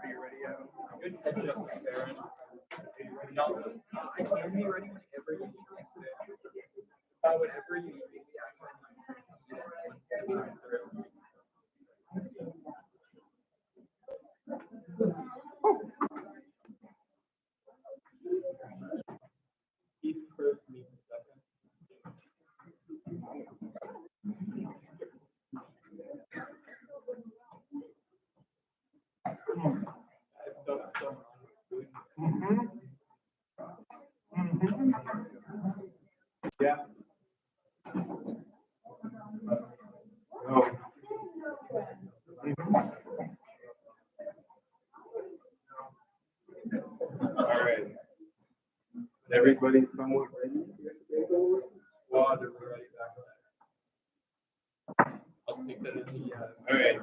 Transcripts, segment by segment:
Are you ready, Adam? Good catch up, Aaron. No, I can be ready whenever you need me to. Whenever you need me, I can Keith first, me second. Yeah. All right. Everybody somewhat ready? Water ready back. I'll stick that in the. All right.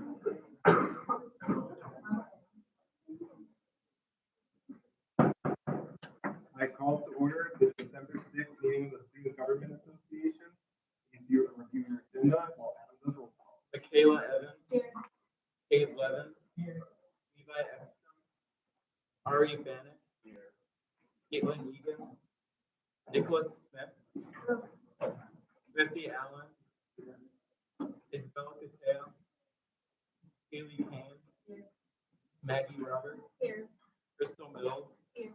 I call to order the December 6th meeting of the Student Government Association. If you review your agenda, I'll add the roll call. Michaela Evans. Here. Kate Levin. Here. Levi Ekstrom. Ari Bannock. Here. Caitlin Egan. Nicholas Smith. Smithy Allen. Isabella Cateo. Haley Kane. Here. Maggie Roberts. Here. Crystal Mills. Here.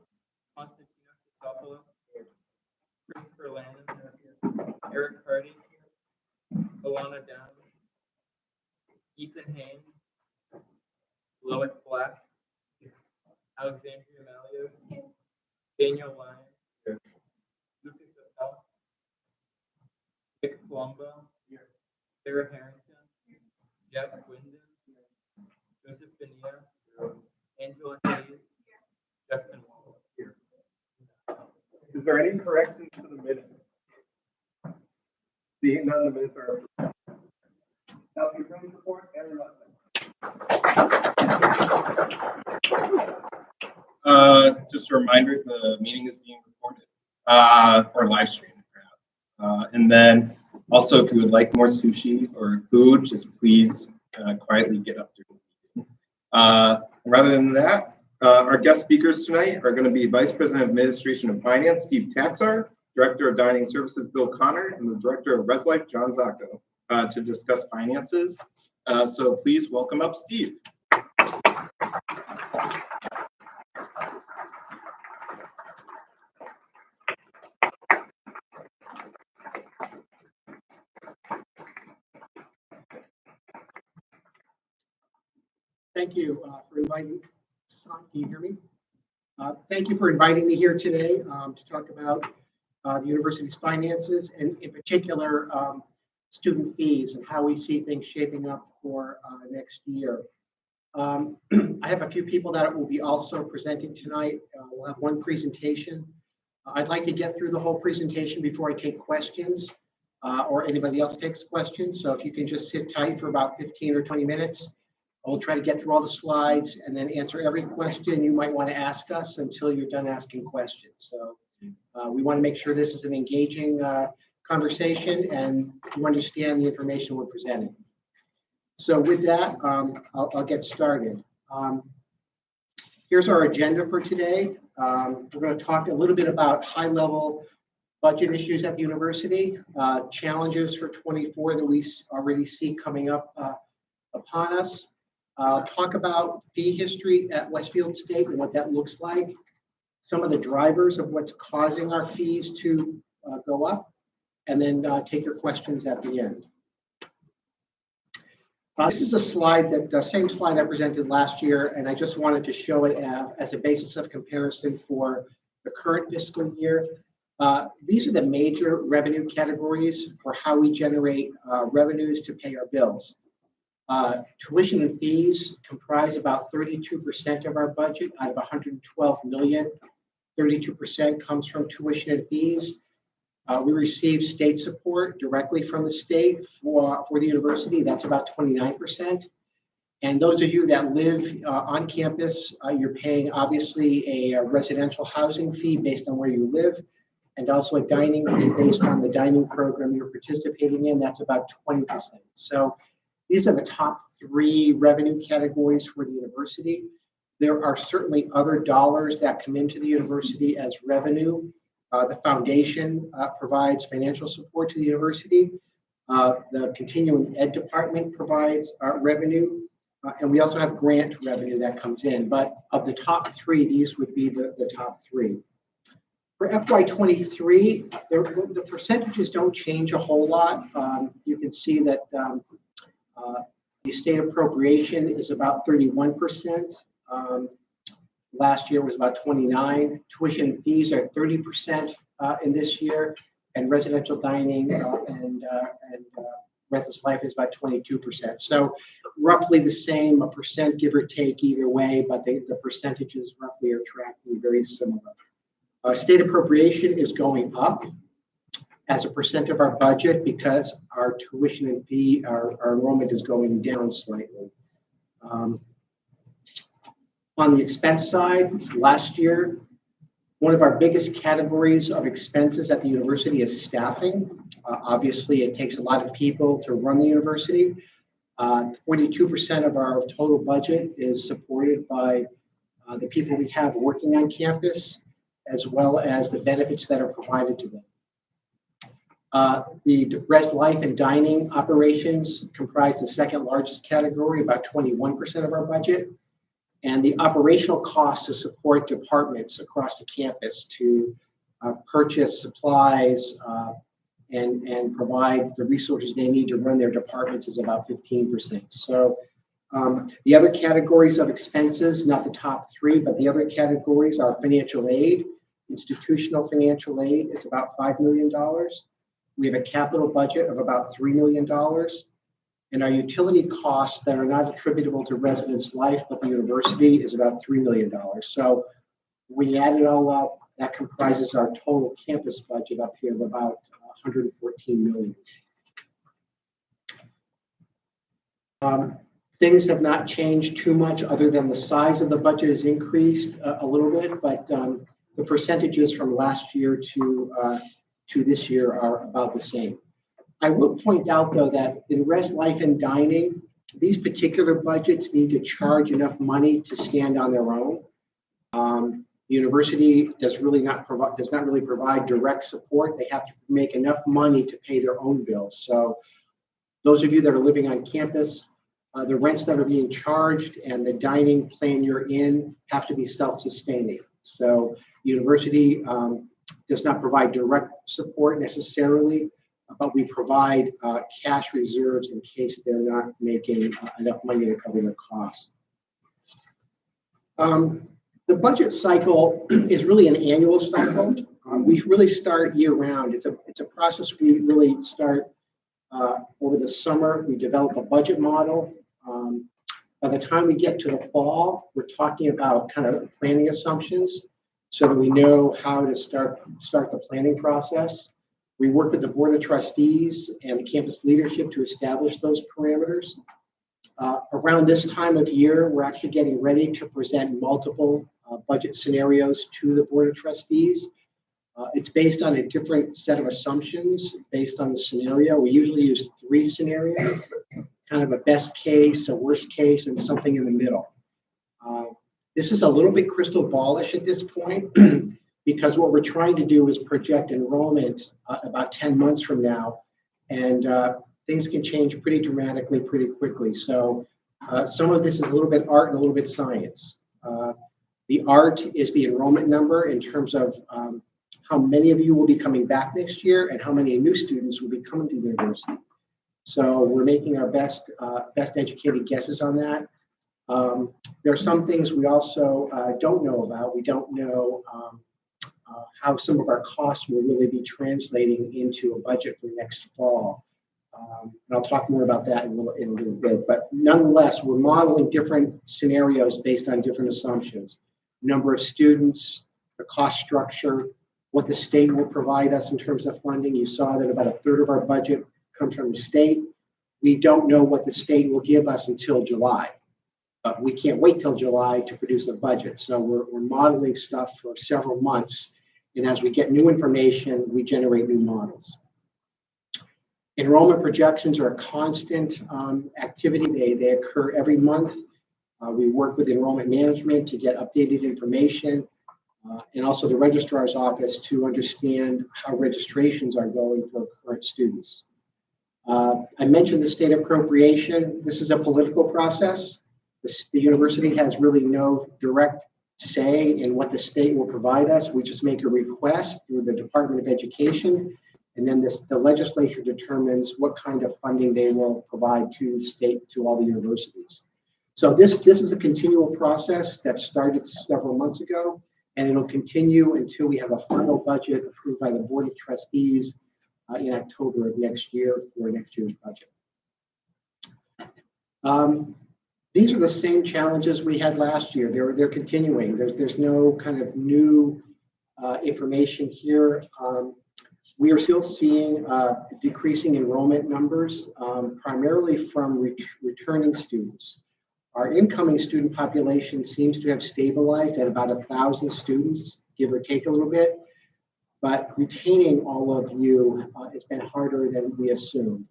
Constantino Christopoulos. Here. Christopher Lannon. Here. Eric Hardy. Here. Alana Downs. Ethan Haynes. Lois Black. Here. Alexandria Malio. Here. Daniel Lyons. Here. Lucas Appel. Nick Colombo. Here. Sarah Harrington. Here. Jeff Winden. Here. Joseph Benia. Here. Angela Hayes. Here. Justin Wall. Here. Is there any corrections to the minutes? Seeing none, the minutes are approved. Now, your room's report, Aaron Russell. Just a reminder, the meeting is being recorded or live streamed. And then also, if you would like more sushi or food, just please quietly get up during the meeting. Rather than that, our guest speakers tonight are going to be Vice President of Administration and Finance, Steve Taxar, Director of Dining Services, Bill Connor, and the Director of Res Life, John Zacco, to discuss finances. So please welcome up Steve. Thank you for inviting me. Can you hear me? Thank you for inviting me here today to talk about the university's finances and in particular student fees and how we see things shaping up for next year. I have a few people that will be also presenting tonight. We'll have one presentation. I'd like to get through the whole presentation before I take questions or anybody else takes questions. So if you can just sit tight for about 15 or 20 minutes. We'll try to get through all the slides and then answer every question you might want to ask us until you're done asking questions. So we want to make sure this is an engaging conversation and you understand the information we're presenting. So with that, I'll get started. Here's our agenda for today. We're going to talk a little bit about high-level budget issues at the university, challenges for 24 that we already see coming up upon us. Talk about fee history at Westfield State and what that looks like, some of the drivers of what's causing our fees to go up, and then take your questions at the end. This is a slide that the same slide I presented last year, and I just wanted to show it as a basis of comparison for the current fiscal year. These are the major revenue categories for how we generate revenues to pay our bills. Tuition and fees comprise about 32% of our budget out of 112 million. 32% comes from tuition and fees. We receive state support directly from the state for the university. That's about 29%. And those of you that live on campus, you're paying obviously a residential housing fee based on where you live, and also a dining fee based on the dining program you're participating in. That's about 20%. So these are the top three revenue categories for the university. There are certainly other dollars that come into the university as revenue. The foundation provides financial support to the university. The continuing ed department provides revenue. And we also have grant revenue that comes in. But of the top three, these would be the top three. For FY23, the percentages don't change a whole lot. You can see that the state appropriation is about 31%. Last year was about 29. Tuition fees are 30% in this year, and residential dining and residence life is about 22%. So roughly the same, a percent give or take either way, but the percentages roughly are tracking very similar. State appropriation is going up as a percent of our budget because our tuition and fee, our enrollment is going down slightly. On the expense side, last year, one of our biggest categories of expenses at the university is staffing. Obviously, it takes a lot of people to run the university. 42% of our total budget is supported by the people we have working on campus, as well as the benefits that are provided to them. The res life and dining operations comprise the second largest category, about 21% of our budget. And the operational costs to support departments across the campus to purchase supplies and provide the resources they need to run their departments is about 15%. So the other categories of expenses, not the top three, but the other categories are financial aid. Institutional financial aid is about $5 million. We have a capital budget of about $3 million. And our utility costs that are not attributable to residence life, but the university, is about $3 million. So when you add it all up, that comprises our total campus budget up here of about $114 million. Things have not changed too much other than the size of the budget has increased a little bit, but the percentages from last year to this year are about the same. I will point out, though, that in res life and dining, these particular budgets need to charge enough money to stand on their own. The university does not really provide direct support. They have to make enough money to pay their own bills. So those of you that are living on campus, the rents that are being charged and the dining plan you're in have to be self-sustaining. So the university does not provide direct support necessarily, but we provide cash reserves in case they're not making enough money to cover their costs. The budget cycle is really an annual cycle. We really start year round. It's a process we really start over the summer. We develop a budget model. By the time we get to the fall, we're talking about kind of planning assumptions so that we know how to start the planning process. We work with the Board of Trustees and the campus leadership to establish those parameters. Around this time of year, we're actually getting ready to present multiple budget scenarios to the Board of Trustees. It's based on a different set of assumptions based on the scenario. We usually use 3 scenarios, kind of a best case, a worst case, and something in the middle. This is a little bit crystal ballish at this point because what we're trying to do is project enrollment about 10 months from now, and things can change pretty dramatically, pretty quickly. So some of this is a little bit art and a little bit science. The art is the enrollment number in terms of how many of you will be coming back next year and how many new students will be coming to the university. So we're making our best educated guesses on that. There are some things we also don't know about. We don't know how some of our costs will really be translating into a budget for next fall. And I'll talk more about that in a little bit. But nonetheless, we're modeling different scenarios based on different assumptions. Number of students, the cost structure, what the state will provide us in terms of funding. You saw that about a third of our budget comes from the state. We don't know what the state will give us until July. But we can't wait till July to produce a budget. So we're modeling stuff for several months. And as we get new information, we generate new models. Enrollment projections are a constant activity. They occur every month. We work with enrollment management to get updated information and also the registrar's office to understand how registrations are going for current students. I mentioned the state appropriation. This is a political process. The university has really no direct say in what the state will provide us. We just make a request through the Department of Education, and then the legislature determines what kind of funding they will provide to the state, to all the universities. So this is a continual process that started several months ago, and it'll continue until we have a final budget approved by the Board of Trustees in October of next year for next year's budget. These are the same challenges we had last year. They're continuing. There's no kind of new information here. We are still seeing decreasing enrollment numbers, primarily from returning students. Our incoming student population seems to have stabilized at about 1,000 students, give or take a little bit. But retaining all of you has been harder than we assumed.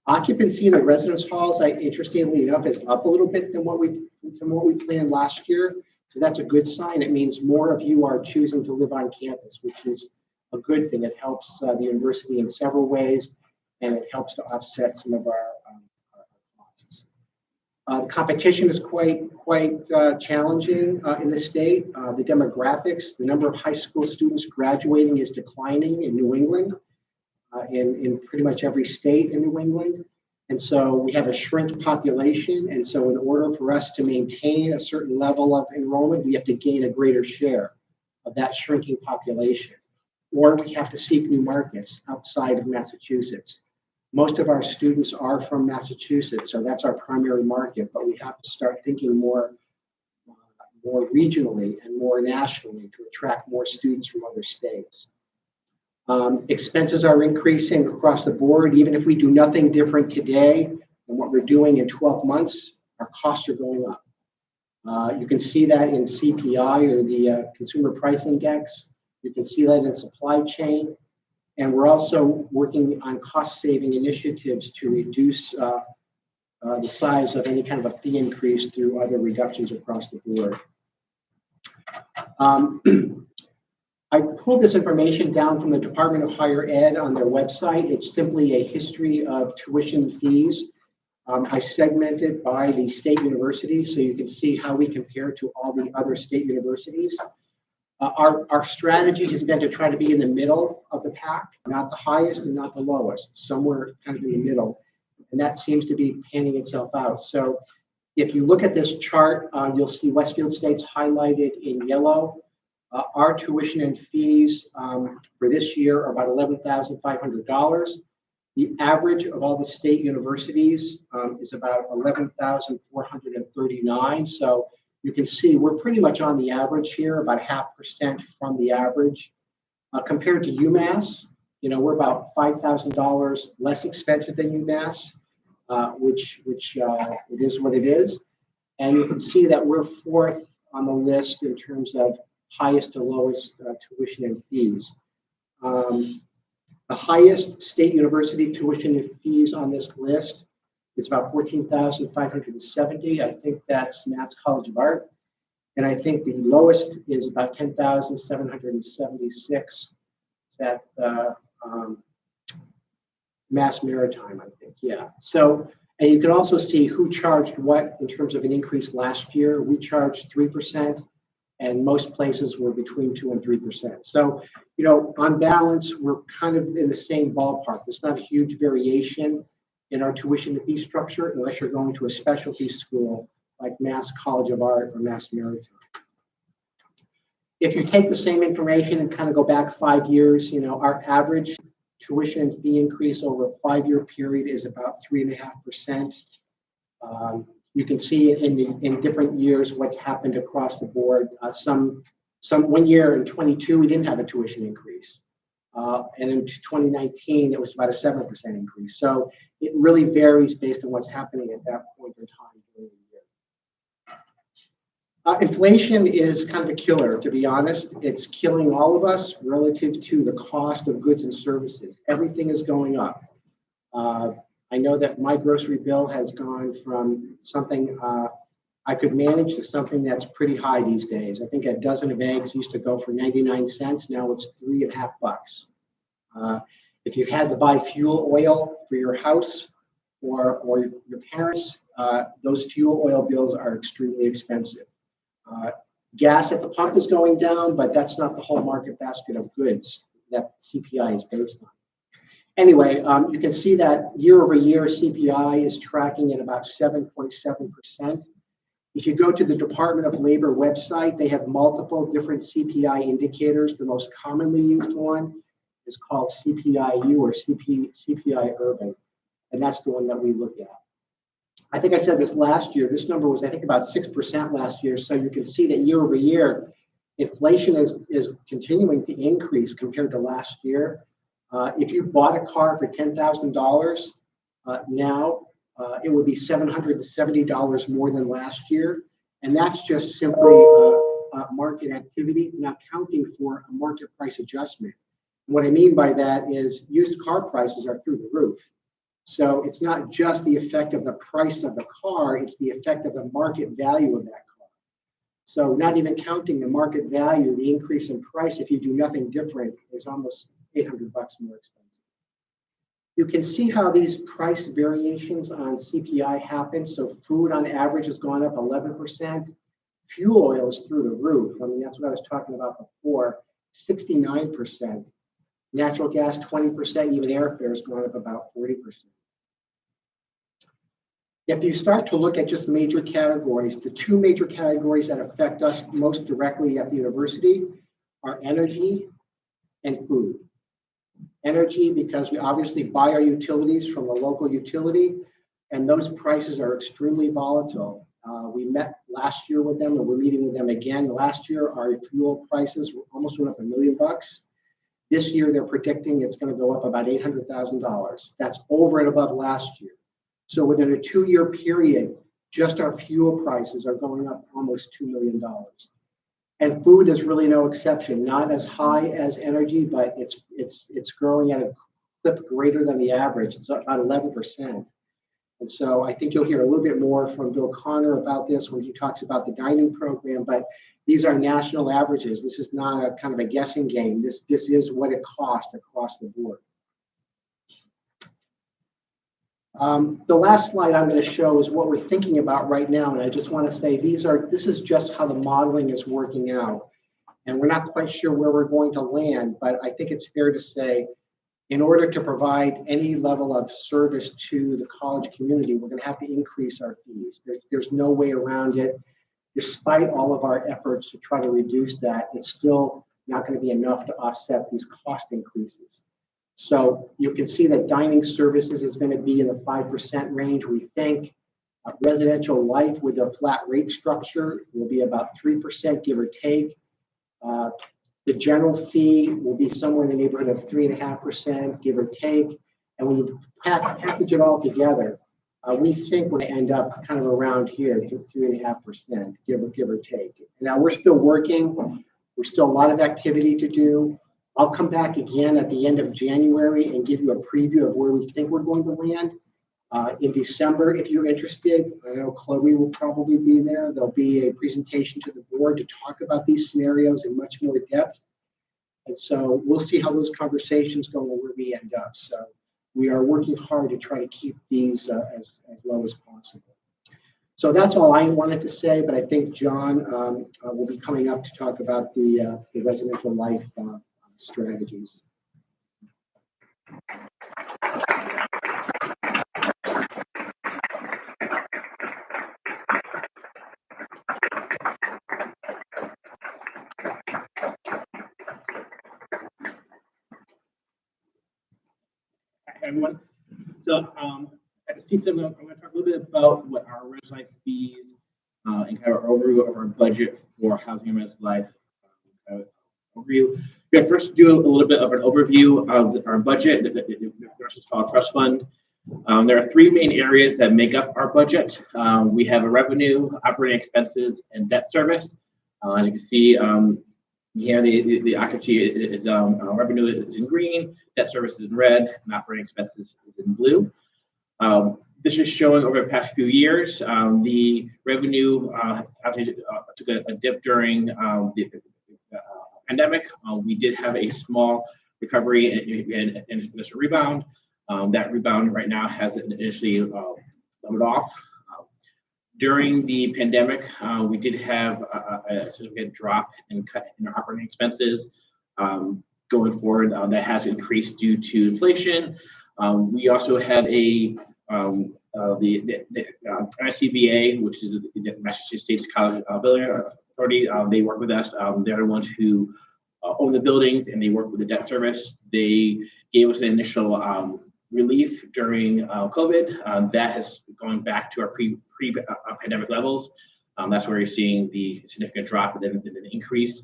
Occupancy in the residence halls, interestingly enough, is up a little bit than what we planned last year. So that's a good sign. It means more of you are choosing to live on campus, which is a good thing. It helps the university in several ways, and it helps to offset some of our costs. The competition is quite challenging in the state. The demographics, the number of high school students graduating is declining in New England. In pretty much every state in New England. And so we have a shrinking population. And so in order for us to maintain a certain level of enrollment, we have to gain a greater share of that shrinking population. Or we have to seek new markets outside of Massachusetts. Most of our students are from Massachusetts, so that's our primary market, but we have to start thinking more regionally and more nationally to attract more students from other states. Expenses are increasing across the board. Even if we do nothing different today than what we're doing in 12 months, our costs are going up. You can see that in CPI, or the Consumer Price Index. You can see that in supply chain. And we're also working on cost-saving initiatives to reduce the size of any kind of a fee increase through other reductions across the board. I pulled this information down from the Department of Higher Ed on their website. It's simply a history of tuition fees. I segmented by the state universities so you can see how we compare to all the other state universities. Our strategy has been to try to be in the middle of the pack, not the highest and not the lowest, somewhere kind of in the middle. And that seems to be panning itself out. So if you look at this chart, you'll see Westfield State's highlighted in yellow. Our tuition and fees for this year are about $11,500. The average of all the state universities is about $11,439. So you can see we're pretty much on the average here, about 0.5% from the average. Compared to UMass, we're about $5,000 less expensive than UMass, which it is what it is. And you can see that we're fourth on the list in terms of highest to lowest tuition and fees. The highest state university tuition and fees on this list is about $14,570. I think that's Mass College of Art. And I think the lowest is about $10,776 at Mass Maritime, I think, yeah. So, and you can also see who charged what in terms of an increase last year. We charged 3%. And most places were between 2% and 3%. So, on balance, we're kind of in the same ballpark. There's not a huge variation in our tuition and fee structure unless you're going to a specialty school like Mass College of Art or Mass Maritime. If you take the same information and kind of go back 5 years, our average tuition and fee increase over a 5-year period is about 3.5%. You can see in different years what's happened across the board. Some 1 year in 22 we didn't have a tuition increase, and in 2019 it was about a 7% increase. So it really varies based on what's happening at that point in time during the year. Inflation is kind of a killer, to be honest. It's killing all of us relative to the cost of goods and services. Everything is going up. I know that my grocery bill has gone from something I could manage to something that's pretty high these days. I think a dozen of eggs used to go for 99 cents. Now it's $3.50. If you've had to buy fuel oil for your house or your parents, those fuel oil bills are extremely expensive. Gas at the pump is going down, but that's not the whole market basket of goods that CPI is based on. Anyway, you can see that year over year CPI is tracking at about 7.7%. If you go to the Department of Labor website, they have multiple different CPI indicators. The most commonly used one is called CPIU or CPI Urban, and that's the one that we look at. I think I said this last year. This number was, I think, about 6% last year. So you can see that year over year, inflation is continuing to increase compared to last year. If you bought a car for $10,000 now, it would be $770 more than last year. And that's just simply market activity, not counting for a market price adjustment. What I mean by that is used car prices are through the roof. So it's not just the effect of the price of the car, it's the effect of the market value of that car. So not even counting the market value, the increase in price, if you do nothing different, is almost $800 more expensive. You can see how these price variations on CPI happen. So food on average has gone up 11%. Fuel oil is through the roof. I mean, that's what I was talking about before, 69%. Natural gas, 20%, even airfare has gone up about 40%. If you start to look at just major categories, the two major categories that affect us most directly at the university are energy and food. Energy, because we obviously buy our utilities from the local utility, and those prices are extremely volatile. We met last year with them, and we're meeting with them again. Last year, our fuel prices almost went up $1 million. This year, they're predicting it's going to go up about $800,000. That's over and above last year. So within a 2-year period, just our fuel prices are going up almost $2 million. And food is really no exception, not as high as energy, but it's growing at a clip greater than the average. It's about 11%. And so I think you'll hear a little bit more from Bill Connor about this when he talks about the dining program, but these are national averages. This is not a kind of a guessing game. This is what it costs across the board. The last slide I'm going to show is what we're thinking about right now. And I just want to say this is just how the modeling is working out. And we're not quite sure where we're going to land, but I think it's fair to say in order to provide any level of service to the college community, we're going to have to increase our fees. There's no way around it. Despite all of our efforts to try to reduce that, it's still not going to be enough to offset these cost increases. So you can see that dining services is going to be in the 5% range, we think. Residential life with a flat rate structure will be about 3%, give or take. The general fee will be somewhere in the neighborhood of 3.5%, give or take. And when you package it all together, we think we're going to end up kind of around here to 3.5%, give or take. Now we're still working. There's still a lot of activity to do. I'll come back again at the end of January and give you a preview of where we think we're going to land. In December, if you're interested, I know Chloe will probably be there. There'll be a presentation to the board to talk about these scenarios in much more depth. And so we'll see how those conversations go and where we end up. So we are working hard to try to keep these as low as possible. So that's all I wanted to say, but I think John will be coming up to talk about the residential life strategies. everyone. So at the C7, I'm going to talk a little bit about what our res life fees and kind of our overview of our budget for housing and res life overview. We're going to first do a little bit of an overview of our budget, the called trust fund. There are three main areas that make up our budget. We have a revenue, operating expenses, and debt service. As you can see, here the occupancy is revenue is in green, debt service is in red, and operating expenses is in blue. This is showing over the past few years. The revenue took a dip during the pandemic. We did have a small recovery and this rebound. That rebound right now has initially leveled off. During the pandemic, we did have a significant drop in our operating expenses. Going forward, that has increased due to inflation. We also had the SCBA, which is the Massachusetts States College Building Authority. They work with us. They're the ones who own the buildings, and they work with the debt service. They gave us an initial relief during COVID. That has gone back to our pre-pandemic levels. That's where you're seeing the significant drop and then the increase.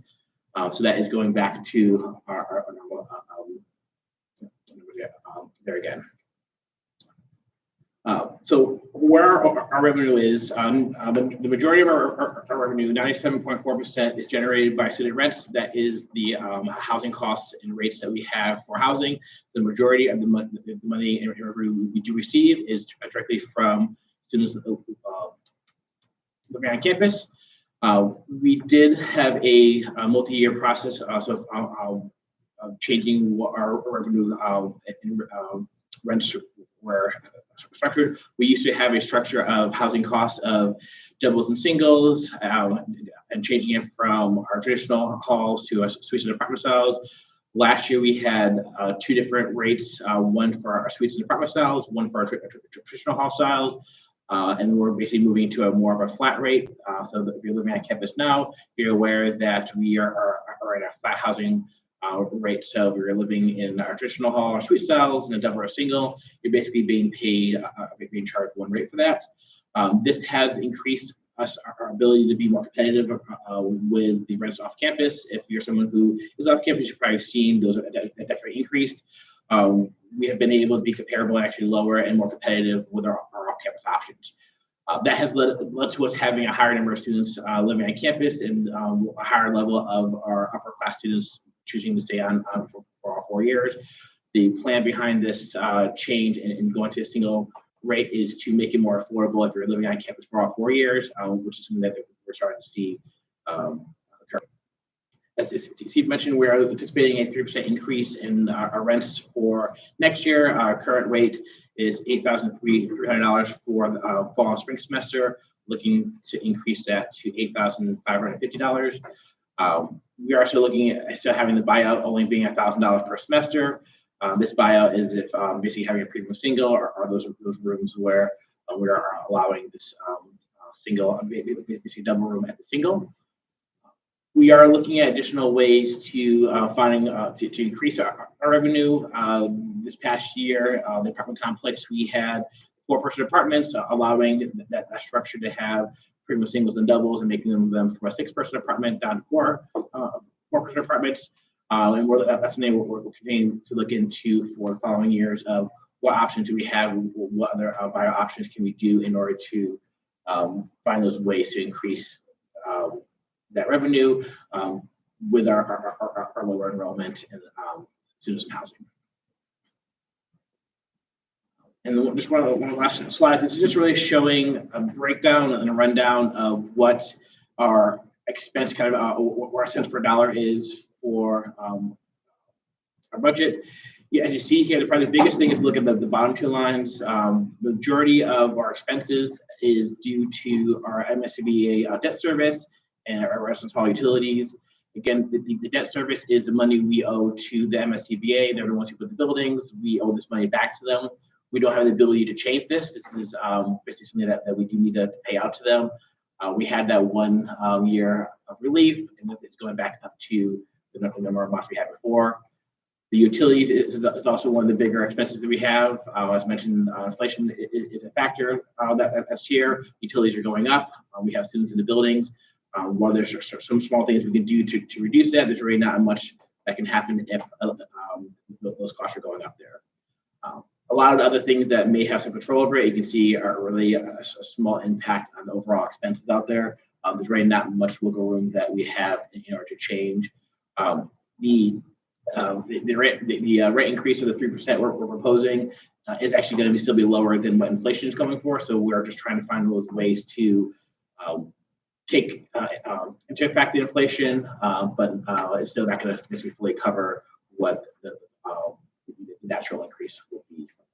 So that is going back to our normal there again. So where our revenue is, the majority of our revenue, 97.4%, is generated by student rents. That is the housing costs and rates that we have for housing. The majority of the money and revenue we do receive is directly from students living on campus. We did have a multi-year process of changing what our revenue and rents were structured. We used to have a structure of housing costs of doubles and singles, and changing it from our traditional halls to suites and apartment styles. Last year we had two different rates, one for our suites and apartment styles, one for our traditional hall styles, and we're basically moving to a more of a flat rate. So that if you're living on campus now, you're aware that we are at a flat housing rate. So if you're living in our traditional hall or suite styles and a double or a single, you're basically being charged one rate for that. This has increased our ability to be more competitive with the rents off campus. If you're someone who is off campus, you've probably seen those are definitely increased. We have been able to be comparable and actually lower and more competitive with our off-campus options. That has led to us having a higher number of students living on campus and a higher level of our upper class students choosing to stay on for all 4 years. The plan behind this change and going to a single rate is to make it more affordable if you're living on campus for all 4 years, which is something that we're starting to see occur. As Steve mentioned, we're anticipating a 3% increase in our rents for next year. Our current rate is $8,300 for the fall and spring semester, looking to increase that to $8,550. We are still looking at still having the buyout only being $1,000 per semester. This buyout is if basically having a premium single or those rooms where we are allowing this single, basically double room at the single. We are looking at additional ways to to increase our revenue. This past year, the apartment complex, we had 4-person apartments, allowing that structure to have premium singles and doubles and making them from a 6-person apartment down to 4-person apartments. And that's something we're continuing to look into for the following years of what options do we have, what other buyout options can we do in order to find those ways to increase that revenue with our lower enrollment in students in housing. And just one of the last slides, this is just really showing a breakdown and a rundown of what our expense what our cents per dollar is for our budget. Yeah, as you see here, probably the biggest thing is look at the bottom two lines. The majority of our expenses is due to our MSCBA debt service and our residence hall utilities. Again, the debt service is the money we owe to the MSCBA. They're the ones who put the buildings. We owe this money back to them. We don't have the ability to change this. This is basically something that we do need to pay out to them. We had that 1 year of relief, and it's going back up to the number of months we had before. The utilities is also one of the bigger expenses that we have. As mentioned, inflation is a factor that's here. Utilities are going up. We have students in the buildings. While there's some small things we can do to reduce that, there's really not much that can happen if those costs are going up there. A lot of the other things that may have some control over it, you can see are really a small impact on the overall expenses out there. There's really not much wiggle room that we have in order to change. The rate increase of the 3% we're proposing is actually going to still be lower than what inflation is going for. So we're just trying to find those ways to take into effect the inflation, but it's still not going to fully cover what the natural increase will be from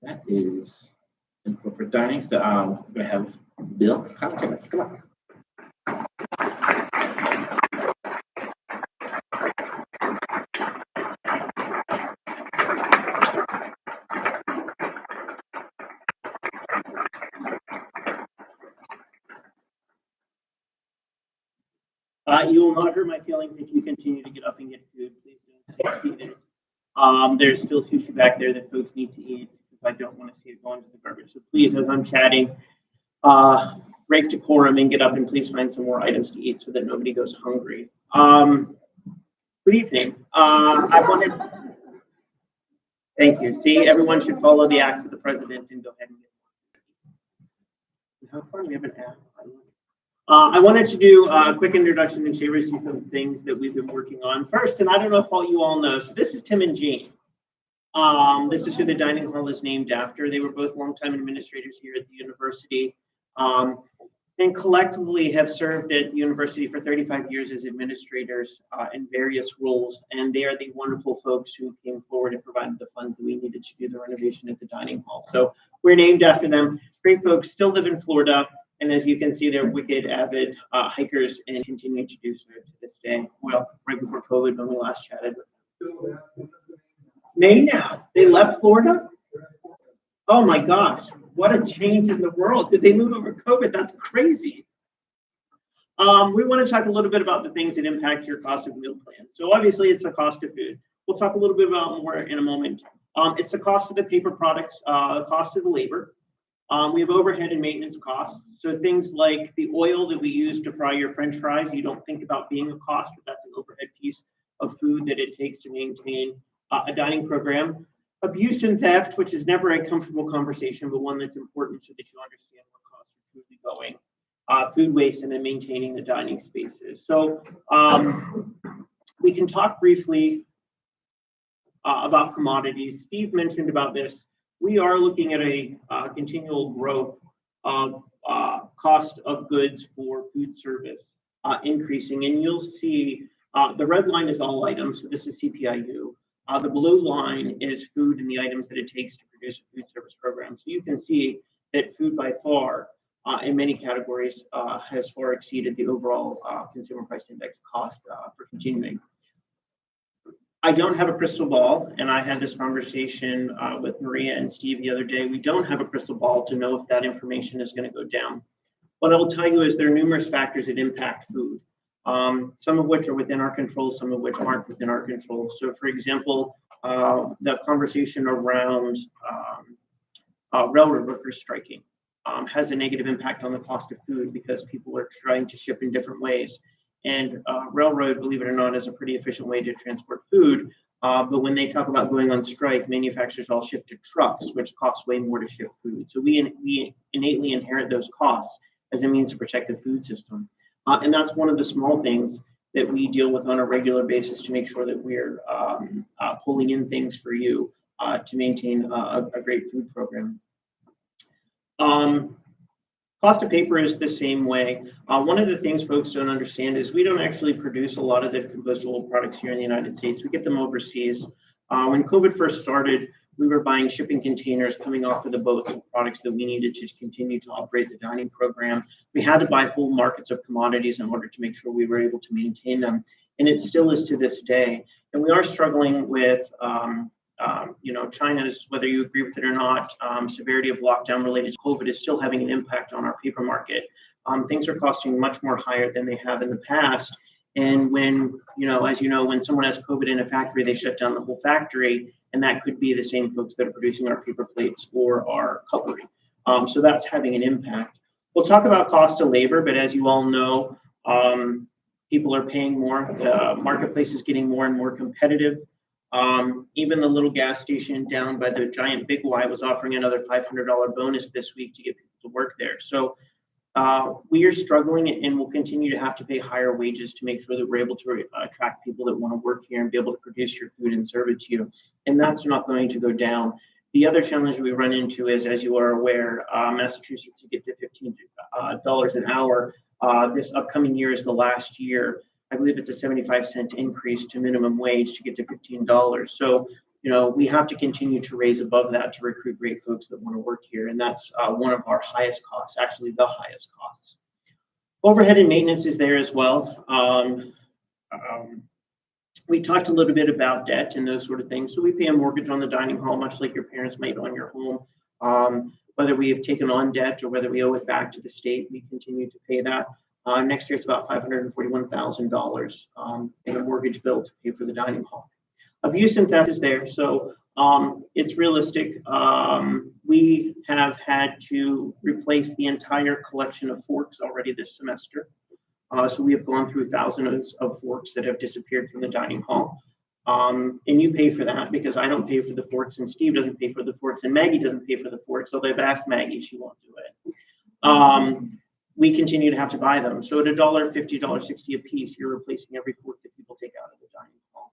there. That is for dining. So we're going to have Bill. Come on. You will not hurt my feelings if you continue to get up and get food. Please don't stay seated. There's still sushi back there that folks need to eat because I don't want to see it go into the garbage. So please, as I'm chatting, break decorum and get up and please find some more items to eat so that nobody goes hungry. Good evening. Thank you. See, everyone should follow the acts of the president and go ahead and get more. How fun, we have an app. I wanted to do a quick introduction and share some of the things that we've been working on. First, and I don't know if all you all know, so this is Tim and Jean. This is who the dining hall is named after. They were both longtime administrators here at the university, and collectively have served at the university for 35 years as administrators in various roles. And they are the wonderful folks who came forward and provided the funds that we needed to do the renovation at the dining hall. So we're named after them. Great folks, still live in Florida. And as you can see, they're wicked avid hikers and continue to do so to this day. Well, right before COVID when we last chatted. May now. They left Florida? Oh my gosh, what a change in the world. Did they move over COVID? That's crazy. We want to talk a little bit about the things that impact your cost of meal plan. So obviously it's the cost of food. We'll talk a little bit about more in a moment. It's the cost of the paper products, the cost of the labor. We have overhead and maintenance costs. So things like the oil that we use to fry your French fries, you don't think about being a cost, but that's an overhead piece of food that it takes to maintain a dining program. Abuse and theft, which is never a comfortable conversation, but one that's important so that you understand what costs are truly going. Food waste and then maintaining the dining spaces. So we can talk briefly about commodities. Steve mentioned about this. We are looking at a continual growth of cost of goods for food service increasing. And you'll see the red line is all items. So this is CPIU. The blue line is food and the items that it takes to produce a food service program. So you can see that food by far in many categories has far exceeded the overall consumer price index cost for continuing. I don't have a crystal ball, and I had this conversation with Maria and Steve the other day. We don't have a crystal ball to know if that information is going to go down. What I will tell you is there are numerous factors that impact food, some of which are within our control, some of which aren't within our control. So, for example, the conversation around railroad workers striking has a negative impact on the cost of food because people are trying to ship in different ways. And railroad, believe it or not, is a pretty efficient way to transport food. But when they talk about going on strike, manufacturers all shift to trucks, which costs way more to ship food. So we innately inherit those costs as a means to protect the food system. And that's one of the small things that we deal with on a regular basis to make sure that we're pulling in things for you to maintain a great food program. Cost of paper is the same way. One of the things folks don't understand is we don't actually produce a lot of the compostable products here in the United States. We get them overseas. When COVID first started, we were buying shipping containers coming off of the boats of products that we needed to continue to operate the dining program. We had to buy whole markets of commodities in order to make sure we were able to maintain them. And it still is to this day. And we are struggling with China's, whether you agree with it or not, severity of lockdown related to COVID is still having an impact on our paper market. Things are costing much more higher than they have in the past. And when, as you know, when someone has COVID in a factory, they shut down the whole factory, and that could be the same folks that are producing our paper plates or our cutlery. So that's having an impact. We'll talk about cost of labor, but as you all know, people are paying more. The marketplace is getting more and more competitive. Even the little gas station down by the giant Big Y was offering another $500 bonus this week to get people to work there. So we are struggling and will continue to have to pay higher wages to make sure that we're able to attract people that want to work here and be able to produce your food and serve it to you. And that's not going to go down. The other challenge we run into is, as you are aware, Massachusetts, you get to $15 an hour. This upcoming year is the last year. I believe it's a 75-cent increase to minimum wage to get to $15. So, we have to continue to raise above that to recruit great folks that want to work here. And that's one of our highest costs, actually the highest costs. Overhead and maintenance is there as well. We talked a little bit about debt and those sort of things. So we pay a mortgage on the dining hall, much like your parents might on your home. Whether we have taken on debt or whether we owe it back to the state, we continue to pay that. Next year, it's about $541,000 in a mortgage bill to pay for the dining hall. Abuse and theft is there, so it's realistic. We have had to replace the entire collection of forks already this semester. So we have gone through thousands of forks that have disappeared from the dining hall. And you pay for that because I don't pay for the forks and Steve doesn't pay for the forks and Maggie doesn't pay for the forks. So they've asked Maggie, she won't do it. We continue to have to buy them. So at $1.50, $1.60 a piece, you're replacing every fork that people take out of the dining hall.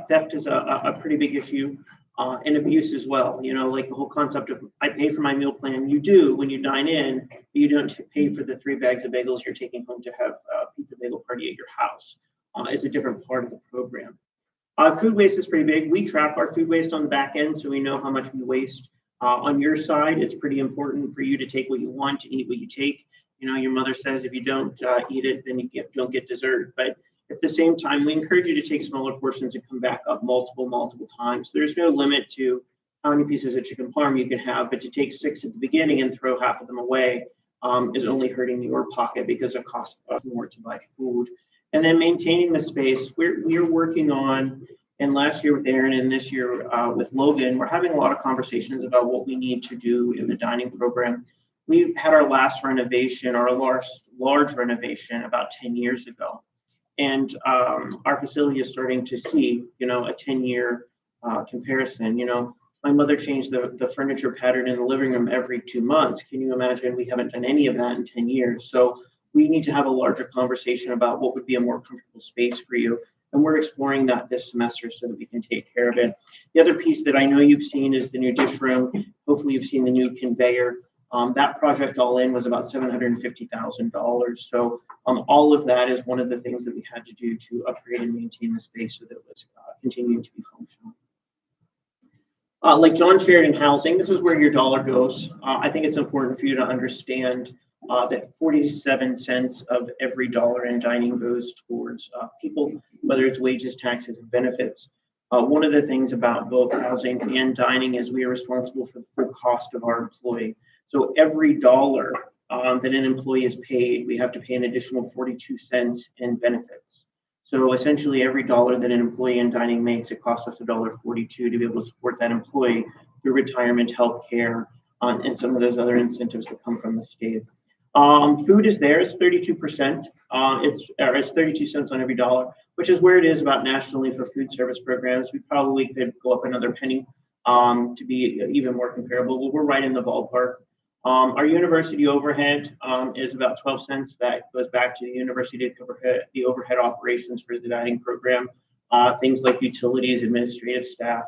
Theft is a pretty big issue, and abuse as well. Like the whole concept of I pay for my meal plan. You do when you dine in, but you don't pay for the 3 bags of bagels you're taking home to have a pizza bagel party at your house. Is a different part of the program. Food waste is pretty big. We track our food waste on the back end, so we know how much we waste. On your side, it's pretty important for you to take what you want, to eat what you take. Your mother says if you don't eat it, then you don't get dessert. But at the same time, we encourage you to take smaller portions and come back up multiple times. There's no limit to how many pieces of chicken parm you can have, but to take 6 at the beginning and throw half of them away is only hurting your pocket because it costs more to buy food. And then maintaining the space, we're working on, and last year with Aaron and this year with Logan, we're having a lot of conversations about what we need to do in the dining program. We had our last renovation, our large renovation about 10 years ago. And our facility is starting to see, a 10-year comparison. My mother changed the furniture pattern in the living room every 2 months. Can you imagine? We haven't done any of that in 10 years. So we need to have a larger conversation about what would be a more comfortable space for you. And we're exploring that this semester so that we can take care of it. The other piece that I know you've seen is the new dish room. Hopefully you've seen the new conveyor. That project all in was about $750,000. So all of that is one of the things that we had to do to upgrade and maintain the space so that it was continuing to be functional. Like John shared in housing, this is where your dollar goes. I think it's important for you to understand that 47 cents of every dollar in dining goes towards people, whether it's wages, taxes, and benefits. One of the things about both housing and dining is we are responsible for the full cost of our employee. So every dollar that an employee is paid, we have to pay an additional 42 cents in benefits. So essentially every dollar that an employee in dining makes, it costs us $1.42 to be able to support that employee through retirement, health care, and some of those other incentives that come from the state. Food is there, it's 32%. It's 32 cents on every dollar, which is where it is about nationally for food service programs. We probably could go up another penny to be even more comparable, but we're right in the ballpark. Our university overhead is about 12 cents. That goes back to the university to cover the overhead operations for the dining program. Things like utilities, administrative staff,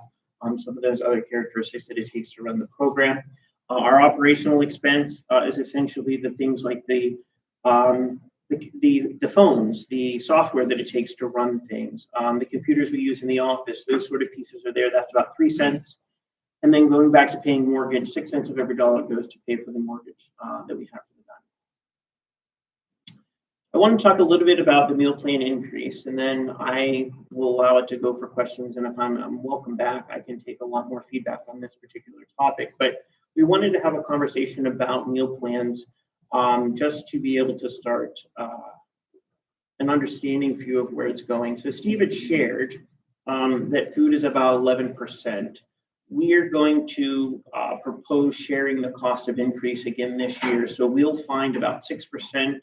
some of those other characteristics that it takes to run the program. Our operational expense is essentially the things like the phones, the software that it takes to run things, the computers we use in the office, those sort of pieces are there. That's about 3 cents. And then going back to paying mortgage, 6 cents of every dollar goes to pay for the mortgage that we have for the dining. I want to talk a little bit about the meal plan increase, and then I will allow it to go for questions. And if I'm welcome back, I can take a lot more feedback on this particular topic. But we wanted to have a conversation about meal plans just to be able to start an an understanding view of where it's going. So Steve had shared that food is about 11%. We are going to propose sharing the cost of increase again this year. So we'll find about 6%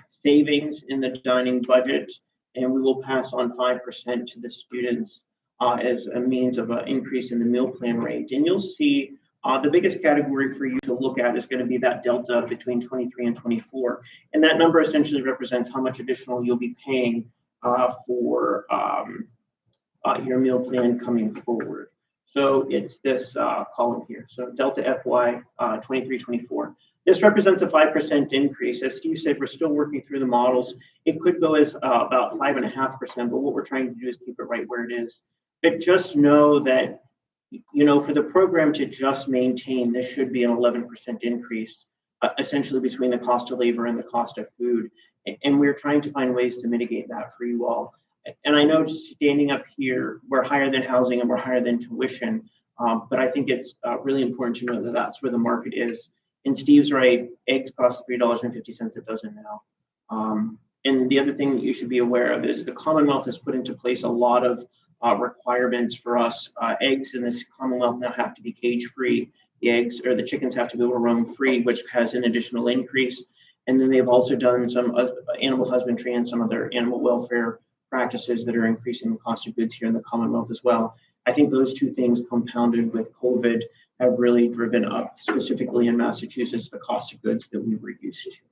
savings in the dining budget, and we will pass on 5% to the students as a means of an increase in the meal plan rate. And you'll see the biggest category for you to look at is going to be that delta between 23 and 24. And that number essentially represents how much additional you'll be paying for your meal plan coming forward. So it's this column here. So Delta FY 23-24. This represents a 5% increase. As Steve said, we're still working through the models. It could go as about 5.5%, but what we're trying to do is keep it right where it is. But just know that, you know, for the program to just maintain, this should be an 11% increase, essentially between the cost of labor and the cost of food. And we're trying to find ways to mitigate that for you all. And I know just standing up here, we're higher than housing and we're higher than tuition, but I think it's really important to know that that's where the market is. And Steve's right, eggs cost $3.50 a dozen now. And the other thing that you should be aware of is the Commonwealth has put into place a lot of requirements for us. Eggs in this Commonwealth now have to be cage-free. The eggs or the chickens have to be able to roam free, which has an additional increase. And then they've also done some animal husbandry and some other animal welfare practices that are increasing the cost of goods here in the Commonwealth as well. I think those two things compounded with COVID have really driven up, specifically in Massachusetts, the cost of goods that we were used to.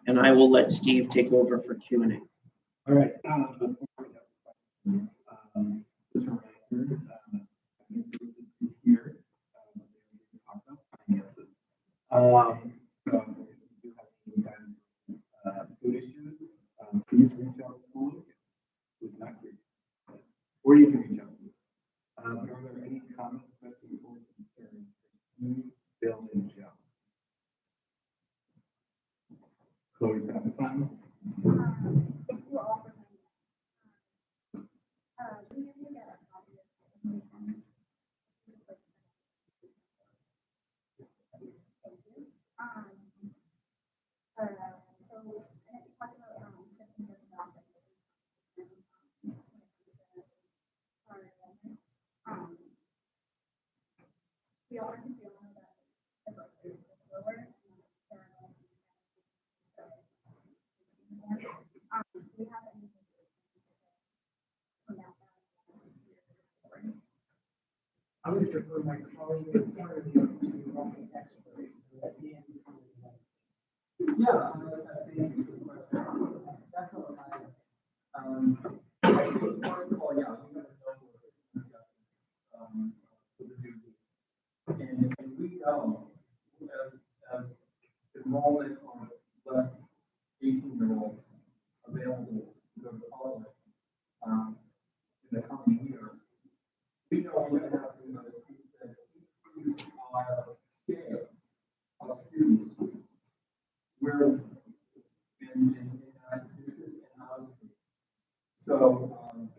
And I will let Steve take over for Q&A. All right. Just a reminder, services is here. We talk about finances. So if you do have any kind of food issues, please reach out to Luke, who's not here, or you can reach out to me. But are there any comments, questions, or concerns for Steve, Bill, and Joe? Chloe satisfied? Thank you all for we usually get a copy of this. Thank you. So and we talked about something that we all know that the birth rate is lower. We have anything I'm going to defer my colleague in front of you, who's the enrollment expert, at the end. Yeah, thank you for the question. That's what first of all, yeah, we have a number of objectives for the new year. And we know as enrollment on less 18-year-olds available to go to college in the coming years, we know we're going to have to, as Steve said, increase our scale of students. We're in Massachusetts and out of state. So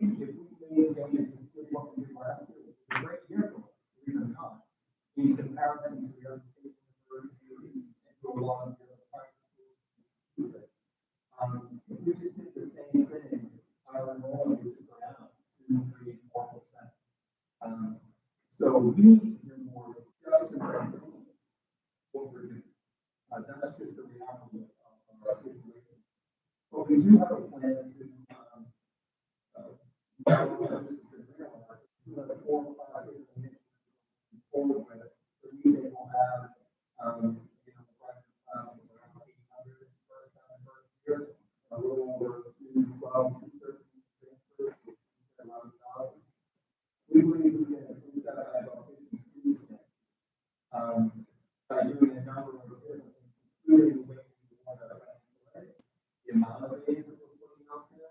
if we maintain and just did what we did last year, which was a great year for us, believe it or not, in comparison to the other state universities and to a lot of the other private schools, if we just did the same thing, our enrollment would just go down 2, 3, 4%. So we need to do more just to maintain what we're doing. That's just the reality of our situation. But we do have a plan to we have 4 or 5 different initiatives forward with. So we think we'll have private class of around 800 first year, a little over 212, 213 transfers, which is 11,000. We believe we can achieve that by about 50 students by doing a number of different things, including the way we want to translate the amount of aid that we're putting out there,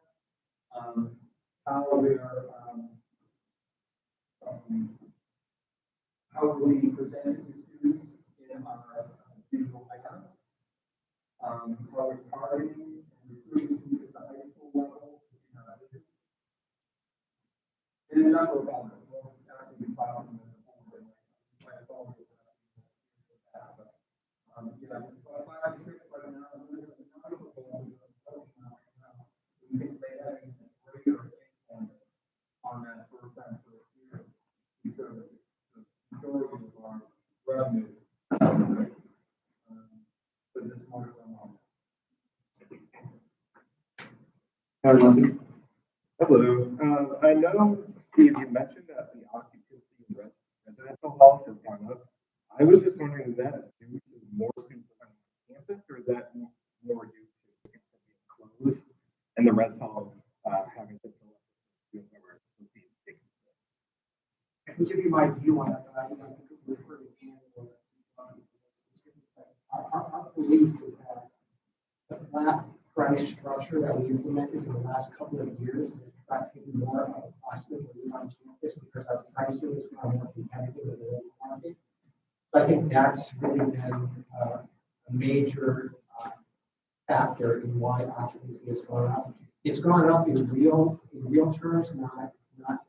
how we present to students in our digital layouts, how we're targeting and recruiting students at the high school level in our business, and a number of others. We'll actually be filing them in the forward. There's about 5 or 6 right now. Hello. I know, Steve, you mentioned that the occupancy in residential halls has gone up. I was just wondering, is that due to more students on campus, or is that more due to being closed and the rest halls having to fill up with students that were being taken? I can give you my view on it, but I think we refer to Dan or, our belief is that the flat price structure that we implemented in the last couple of years is attracting more of a prospect to live on campus because our pricing is now more competitive in the local market. So I think that's really been a major factor in why occupancy has gone up. It's gone up in real terms, not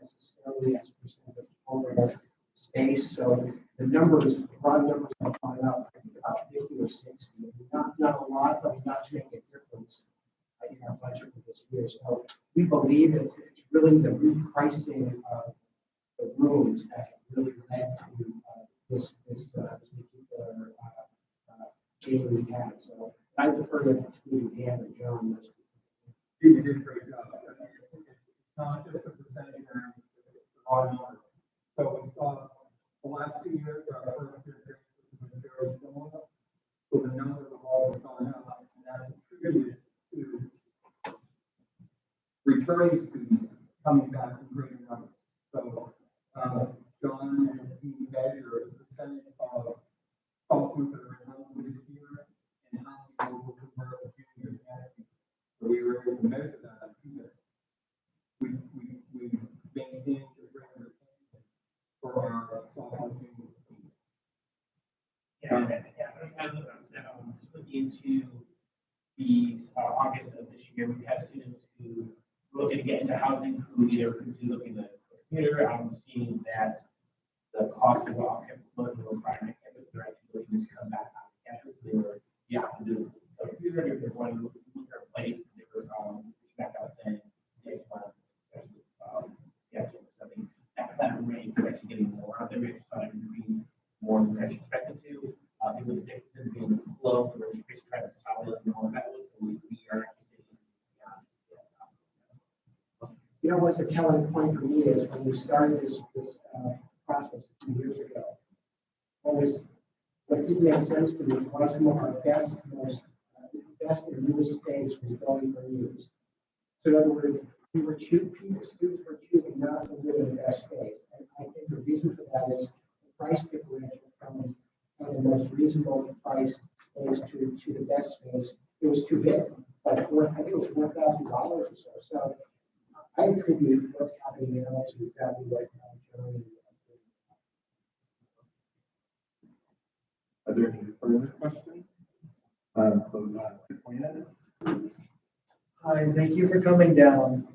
necessarily as a percent of total space. So the numbers, broad numbers have gone up, I think about 50 or 60. Not a lot, but enough to make a difference in our budget for this year. So we believe it's really the repricing of the rooms that have really led to this particular gain we had. So I prefer to Dan or John. You did a great job. It's not just the percentage terms, it's the raw number. So we saw the last 2 years, our first year has been very similar. So the number of halls has gone up, and that's attributed to returning students coming back in greater numbers. So John and his team measure the percentage of sophomores that are in high school this year and how many of those will convert to juniors next year. So we were able to measure that and see that we maintained a greater retention for our sophomores, juniors, and seniors. Just looking into these August of this year, we have students who were looking to get into housing who either could be looking at the computer. I'm seeing that the cost of off-campus loans were requiring campus, they're actually looking to come back on campus. They were, to do the computer, if they're going to look their place, they were back out saying, they want something that rate, they're actually getting more out there, trying to increase more than they're actually expected to. People that take this being low, so we're just trying to consolidate and all that way, so we are actually You know, what's a telling point for me is when we started this process 2 years ago, what didn't make sense to me is why some of our best and newest space was going unused. So in other words, students were choosing not to live in the best space. And I think the reason for that is the price differential from the most reasonable price space to the best space. It was too big. It's like I think it was $4,000 or so. So I attribute what's happening now to exactly what John. Are there any further questions? Christina? Hi, thank you for coming down.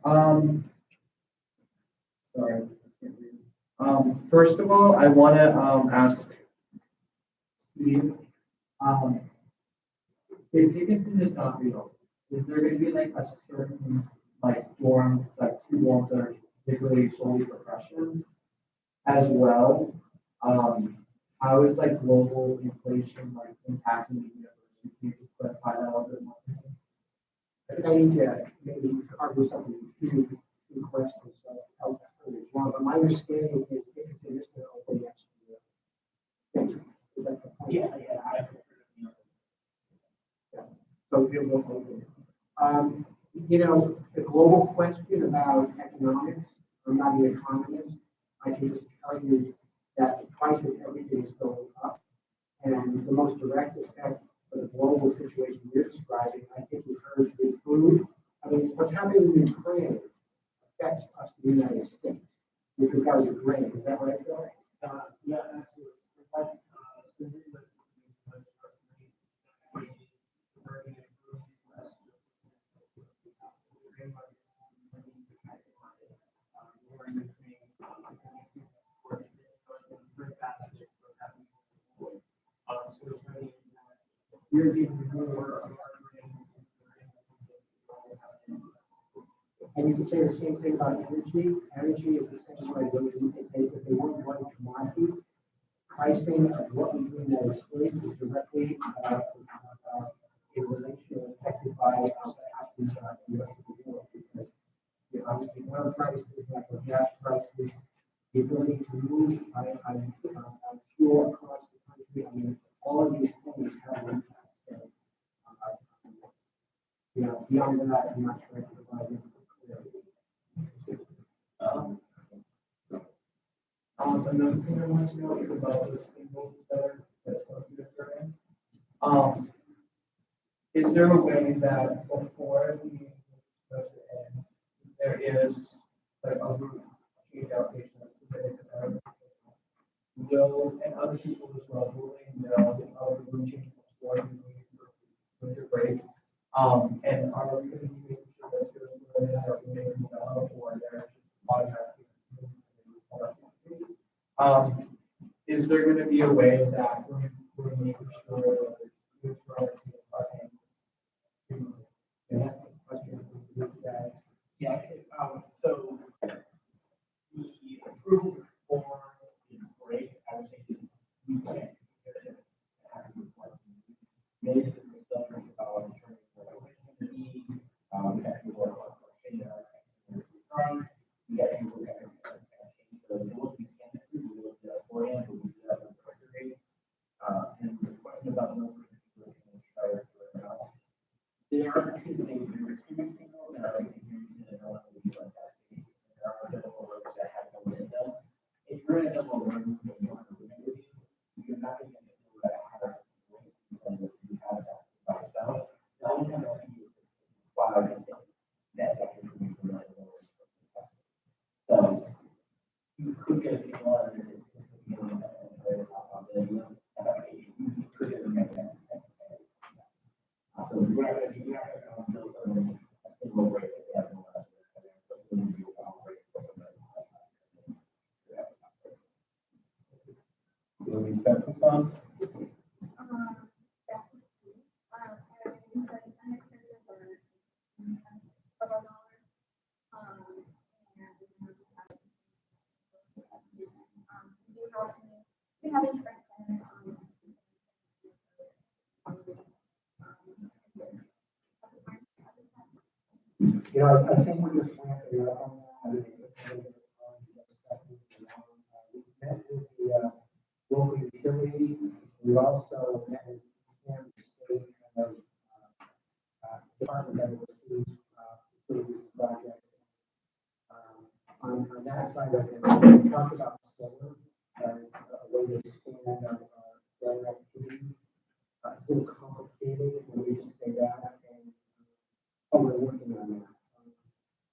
Sorry. First of all, I want to ask you, if Dickinson is not real, is there going to be like a certain dorm, like 2 dorms that are particularly solely for freshmen as well? How is global inflation impacting the university? Can you just clarify that a little bit more? I think I need to maybe cover something two questions. So but my understanding is Dickinson is going to open next year. Thank you. That's a point. So it will open. The global question about economics, I'm not an economist. I can just tell you that the price of everything is going up. And the most direct effect of the global situation you're describing, I think we've heard with food. I mean, what's happening in Ukraine affects us in the United States with regard to grain. Is that right, Bill? Yeah, absolutely. You're getting more. And you can say the same thing about energy. Energy is the same way. If they want one commodity, pricing of what we do in the United States is directly a relation affected by what happens in the rest of the world. beyond that, I'm not sure I can provide you clarity. Another thing I wanted to know is about the singles that's occurring. Is there a way that before the meeting goes to end, there is like a route change application that's submitted to them? Will, and other people as well, will they know of the route change before the meeting for winter break? And are we going to be making sure that students will have a meeting or they're automatically? Is there going to be a way that we're making sure that the students are yeah, question for these guys. Yeah, so the approval form is great. I would say that we can't maybe because we're still thinking about determining what it's going to be. We have to work on changing our time. We got to look at change the rules. We can't do we will do that beforehand, but we do that with the record date. And the question about those things we can try to figure it out. There are two things. There's human signals and our human and no one will be like that. There are double alerts that have no window. If you're in a double alert, you don't have a window, you're not going to know that how because you have that by yourself. The only time that you require is that information that so you could get a signal and it's just going to be a application. You could get a so we're not going to build something a single rate that they have no less. Will we set this up? Back to school. And you said unexpenses are in the sense of $1. Do you have any direct plans on? I think we're just ramping up on that. I think it's a little bit of time to get stuff moving along. We met with the local utility. We also met with the state kind of department that oversees facilities and projects. On that side of it, we talked about solar as a way to expand our solar activity. It's a little complicated when we just say that, and we're working on that.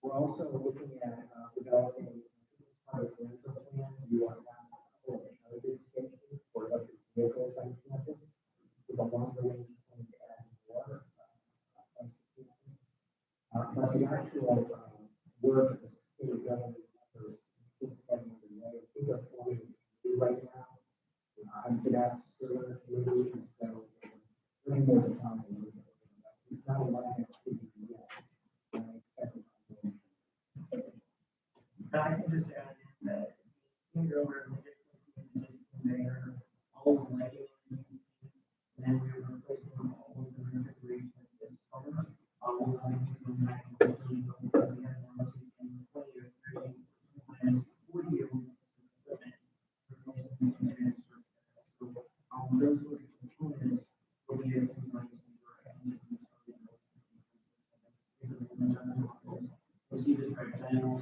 We're also looking at developing part of the rental plan. We want to have a couple of charging stations for electric vehicles on campus with a longer range plan to add more on campus. But the actual work of the state government members is just getting underway. I think that's what we do right now. I've been asked to serve on the committee, and so we're more than talking. We've not a lot of activity yet. I can just add in that things over the there, all of the lighting, and then we were replacing all of the refrigeration this summer. All of the lighting and that we had one in 20 or 30 and 40 year equipment replacing so those sort of components will be things like we'll see this right now.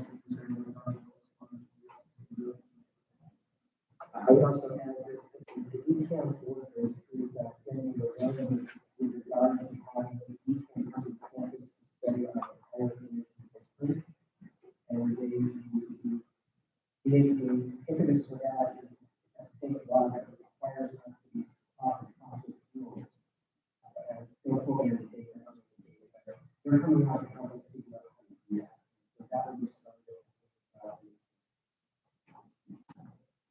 I would also add that the detailed work is getting the revenue with regards to having the detailed campus to study on the higher information footprint. And the impetus for that is a state law that requires us to be off of fossil fuels. They're fully undertaken. They're coming out to help us figure out how to do that. So that would be something.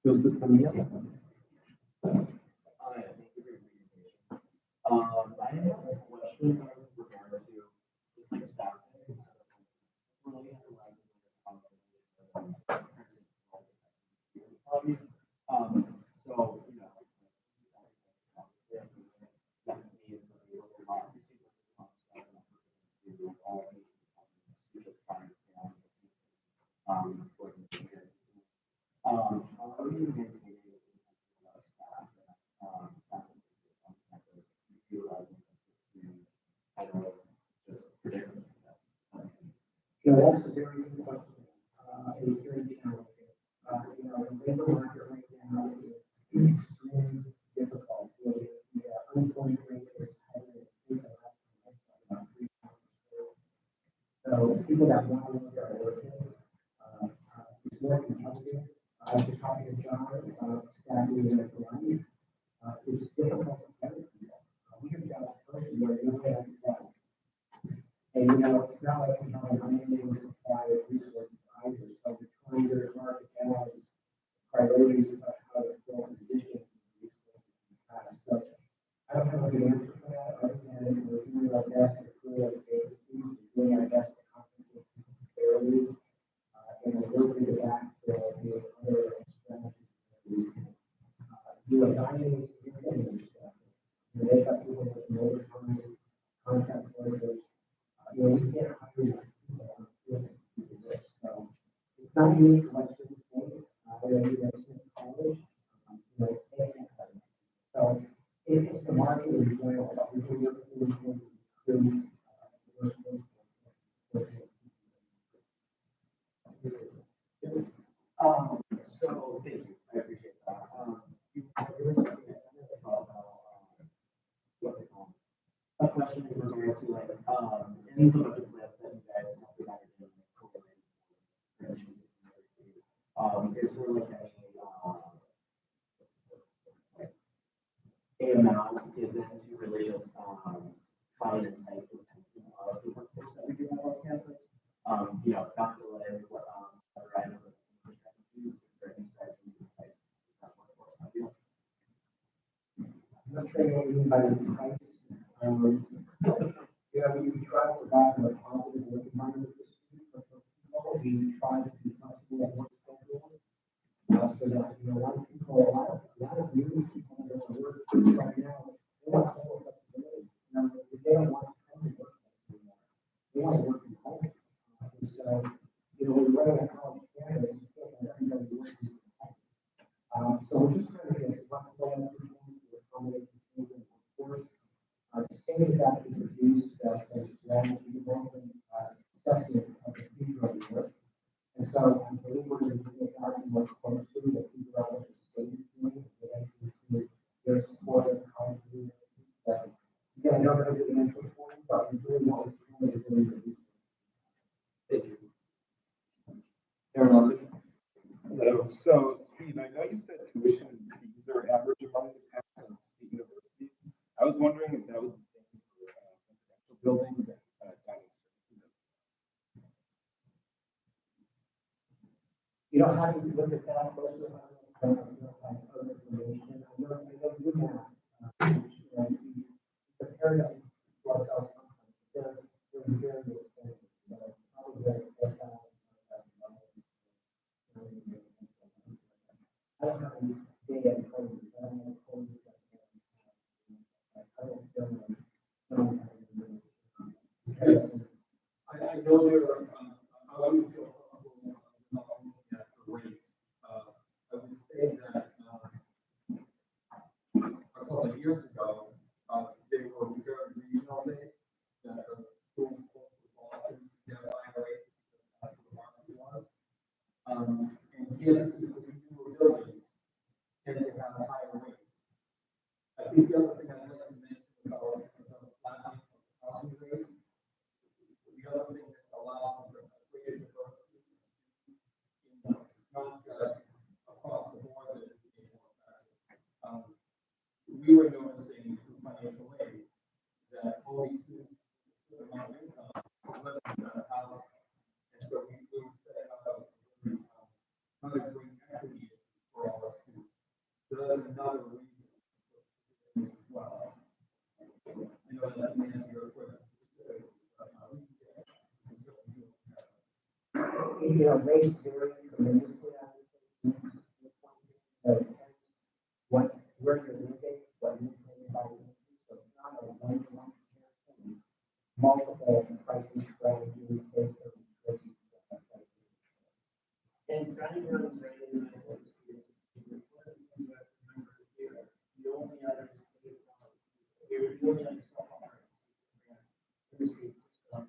Joseph, coming up. Hi, thank you for your presentation. I have a question with regard to just like staff days. Really analyzing so, you know, obviously, I think that means that we work a lot. It seems like there's a lot of stress and effort to all of these departments to just try and how are you maintaining a lot of staff that faculty on campus utilizing this screen? I know just predict. That's a very good question. It's very challenging. The labor market right now is extremely difficult. The unemployment rate is higher than the last time I saw, about 3%. So people that want to work are working. It's more competitive. I was talking to John about staffing as a life. It's difficult to get people. We have jobs posted where nobody has a job. And it's not like we have an unlimited supply of resources either. So we're trying very hard to balance priorities of how to fill positions and resources we have. So I don't have a good answer for that, other than we're doing our best to fill those vacancies, we're doing our best to compensate people fairly, and we're working to backfill with other strategies. Dining is significant stuff. They've got people working overtime, contract workers. We can't hire enough people on the field to do this. So it's not unique to Western State. They're at Smith College. They can't hire enough. So it's the market in general, but we're doing everything we can to improve diversity. So thank you, I appreciate that. There was something I kind of thought about, what's it called? A question in regard to like, any political plans that you guys have presented in like COVID for issues in the university. Is there like a amount given to really just try and entice the attention of the workforce that we do have on campus? Not to like what other items or strategies, is there any strategies to entice that workforce? I'm not sure what you mean by entice. We try to provide a positive work environment for students, but for people, we try to be flexible at work schedules. So that, a lot of people, a lot of new people that are working right now, they want total flexibility. They don't want to come to work anymore. They want to work from home. And so, when we're running a college campus, you can't have everybody working from home. So we're just trying to be as flexible as we can to accommodate these things in the workforce. The state has actually produced some strategy development assessments of the future of the work. And so I believe we're going to look at it more closely to figure out what the state is doing and get into their support of college universities. So again, I don't have a good answer for you, but we're doing what we can to do it. Thank you. Aaron Wilson. Hello. So, Steve, I know you said tuition and fees are average among the state universities. I was wondering if that was the same for residential buildings and dining services. How do you look at that closer? I don't know other information. I know UMass, we compare them to ourselves sometimes. They're very expensive. So probably $4,000. I don't have any data in front of me, so I don't know quotes that I don't know. I know there are, I wouldn't feel comfortable not looking at the rates. I would say that a couple of years ago, they were very regional based, that the schools close to Boston get higher rates because that's what the market was. And campuses with newer buildings tend to have higher rates. I think the other thing I'd like to mention about the flattening of the housing rates, the other thing this allows is a greater diversity of students in those. It's not just across the board that it's being more effective. We were noticing through financial aid that all these students with a certain amount of income live in the best housing. And so we were setting up how to bring equity for all our students. So that's another reason for this as well. I know that didn't answer your question specifically, but rates vary tremendously, obviously. Where you're living, what you're paying by country. So it's not a one-to-one comparison. It's multiple pricing strategies based on the choices that are And dining rooms rated in the students, one of the things you have to remember here, the only other state, the only other supplement in the state system